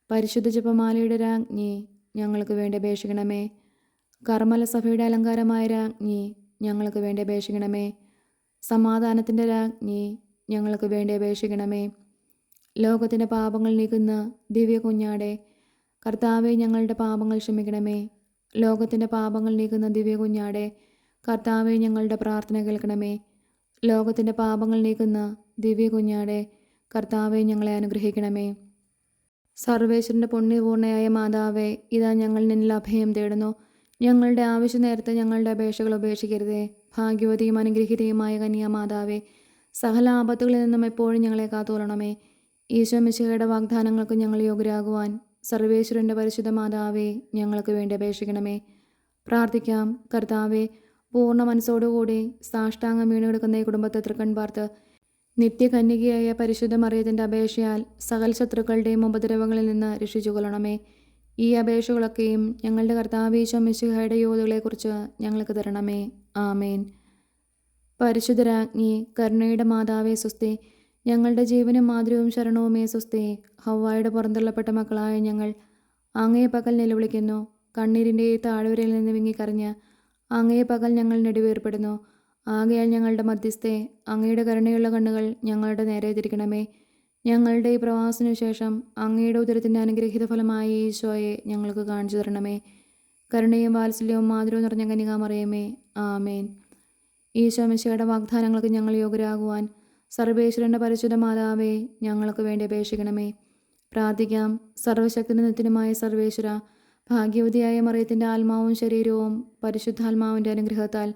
പരിശുദ്ധ ജപമാലയുടെ രാജ്ഞി ഞങ്ങൾക്ക് വേണ്ടി അപേക്ഷിക്കണമേ. കർമ്മല സഭയുടെ അലങ്കാരമായ രാജ്ഞി ഞങ്ങൾക്ക് വേണ്ടി അപേക്ഷിക്കണമേ. സമാധാനത്തിൻ്റെ രാജ്ഞി ഞങ്ങൾക്ക് വേണ്ടി അപേക്ഷിക്കണമേ. ലോകത്തിൻ്റെ പാപങ്ങൾ നീക്കുന്ന ദിവ്യ കുഞ്ഞാടെ കർത്താവെ ഞങ്ങളുടെ പാപങ്ങൾ ക്ഷമിക്കണമേ. ലോകത്തിൻ്റെ പാപങ്ങൾ നീക്കുന്ന ദിവ്യ കുഞ്ഞാടെ കർത്താവെ ഞങ്ങളുടെ പ്രാർത്ഥന കേൾക്കണമേ. ലോകത്തിൻ്റെ പാപങ്ങൾ നീക്കുന്ന ദിവ്യ കുഞ്ഞാടെ കർത്താവെ ഞങ്ങളെ അനുഗ്രഹിക്കണമേ. സർവേശ്വരൻ്റെ പുണ്യപൂർണ്ണയായ മാതാവേ, ഇതാ ഞങ്ങൾ നിന്നിൽ അഭയം തേടുന്നു. ഞങ്ങളുടെ ആവശ്യ നേരത്ത് ഞങ്ങളുടെ അപേക്ഷകൾ ഉപേക്ഷിക്കരുതേ. ഭാഗ്യവതിയും അനുഗ്രഹീതയുമായ കന്യാമാതാവേ, സകല ആപത്തുകളിൽ നിന്നും എപ്പോഴും ഞങ്ങളെ കാത്തുകൊള്ളണമേ. ഈശോ മിശിഹയുടെ വാഗ്ദാനങ്ങൾക്ക് ഞങ്ങൾ യോഗ്യരാകുവാൻ സർവേശ്വരൻ്റെ പരിശുദ്ധ മാതാവേ, ഞങ്ങൾക്ക് വേണ്ടി അപേക്ഷിക്കണമേ. പ്രാർത്ഥിക്കാം. കർത്താവെ, പൂർണ്ണ മനസ്സോടുകൂടി സാഷ്ടാംഗം വീണുകിടക്കുന്ന ഈ കുടുംബത്തെ തൃക്കൺ പാർത്ത് നിത്യകന്യകയായ പരിശുദ്ധ മറിയത്തിൻ്റെ അപേക്ഷയാൽ സകല ശത്രുക്കളുടെയും ഉപദ്രവങ്ങളിൽ നിന്ന് രക്ഷിച്ചു കൊള്ളണമേ. ഈ അപേക്ഷകളൊക്കെയും ഞങ്ങളുടെ കർത്താവ് ഈശോ മിശിഹായുടെ യോധകളെക്കുറിച്ച് ഞങ്ങൾക്ക് തരണമേ. ആമേൻ. പരിശുദ്ധരാജ്ഞി, കരുണയുടെ മാതാവേ സ്വസ്തി. ഞങ്ങളുടെ ജീവനും മാതൃവും ശരണവുമേ സ്വസ്തി. ഹവ്വായുടെ പുറന്തള്ളപ്പെട്ട മക്കളായ ഞങ്ങൾ അങ്ങയെ പകൽ നിലവിളിക്കുന്നു. കണ്ണീരിൻ്റെ ഈ താഴ്വരയിൽ നിന്ന് വിങ്ങിക്കറിഞ്ഞ് അങ്ങയെ പകൽ ഞങ്ങൾ നെടുവേർപ്പെടുന്നു. ആകയാൽ ഞങ്ങളുടെ മധ്യസ്ഥെ, അങ്ങയുടെ കരുണയുള്ള കണ്ണുകൾ ഞങ്ങളുടെ നേരെ തിരിക്കണമേ. ഞങ്ങളുടെ ഈ പ്രവാസത്തിനു ശേഷം അങ്ങയുടെ ഉദരത്തിൻ്റെ അനുഗ്രഹീത ഫലമായ ഈശോയെ ഞങ്ങൾക്ക് കാണിച്ചു തരണമേ. കരുണയും വാത്സല്യവും മാതൃവും നിറഞ്ഞ കന്യകാമറിയമേ, ആമേൻ. ഈശോ മിശിഹായുടെ വാഗ്ദാനങ്ങൾക്ക് ഞങ്ങൾ യോഗ്യരാകുവാൻ സർവേശ്വരൻ്റെ പരിശുദ്ധ മാതാവേ, ഞങ്ങൾക്ക് വേണ്ടി അപേക്ഷിക്കണമേ. പ്രാർത്ഥിക്കാം. സർവശക്തനും നിത്യനുമായ സർവേശ്വര, ഭാഗ്യവതിയായ മറിയത്തിൻ്റെ ആത്മാവും ശരീരവും പരിശുദ്ധാത്മാവിൻ്റെ അനുഗ്രഹത്താൽ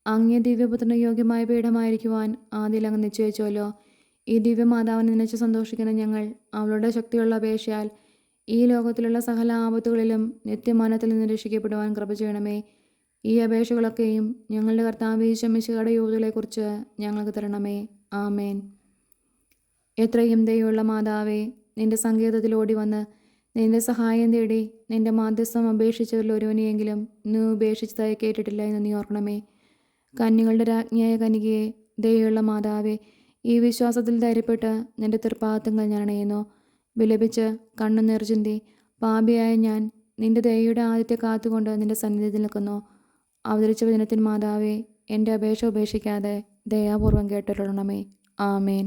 അങ്ങേ ദിവ്യപുത്രന് യോഗ്യമായ പീഠമായിരിക്കുവാൻ ആദ്യം അങ്ങ് നിശ്ചയിച്ചുവല്ലോ. ഈ ദിവ്യമാതാവിനെ നനച്ച് സന്തോഷിക്കുന്ന ഞങ്ങൾ അവളുടെ ശക്തിയുള്ള അപേക്ഷയാൽ ഈ ലോകത്തിലുള്ള സകല ആപത്തുകളിലും നിത്യമാനത്തിൽ നിന്ന് രക്ഷിക്കപ്പെടുവാൻ കൃപ ചെയ്യണമേ. ഈ അപേക്ഷകളൊക്കെയും ഞങ്ങളുടെ കർത്താവ് ഈശോ മിശിഹായുടെ യോധകളെക്കുറിച്ച് ഞങ്ങൾക്ക് തരണമേ. ആമേൻ. എത്രയും ദയുള്ള മാതാവേ, നിന്റെ സങ്കേതത്തിൽ ഓടി വന്ന് നിന്റെ സഹായം തേടി നിന്റെ മാധ്യസ്ഥം അപേക്ഷിച്ചവരിൽ ഒരുവനെയെങ്കിലും നീ ഉപേക്ഷിച്ചതായി കേട്ടിട്ടില്ല എന്ന് നീ ഓർക്കണമേ. കന്യകളുടെ രാജ്ഞിയായ കന്യകയെ, ദയുള്ള മാതാവേ, ഈ വിശ്വാസത്തിൽ ധൈര്യപ്പെട്ട് നിന്റെ തൃപ്പാദത്തങ്ങൾ ഞാൻ അണയുന്നു. വിലപിച്ച് കണ്ണു നീർചിന്തി പാപിയായ ഞാൻ നിന്റെ ദയയുടെ ആദ്യത്തെ കാത്തുകൊണ്ട് നിന്റെ സന്നിധിയിൽ നിൽക്കുന്നു. അവതരിച്ച വചനത്തിൻ മാതാവേ, എൻ്റെ അപേക്ഷ ഉപേക്ഷിക്കാതെ ദയാപൂർവം കേട്ടൊരുളണമേ. ആമേൻ.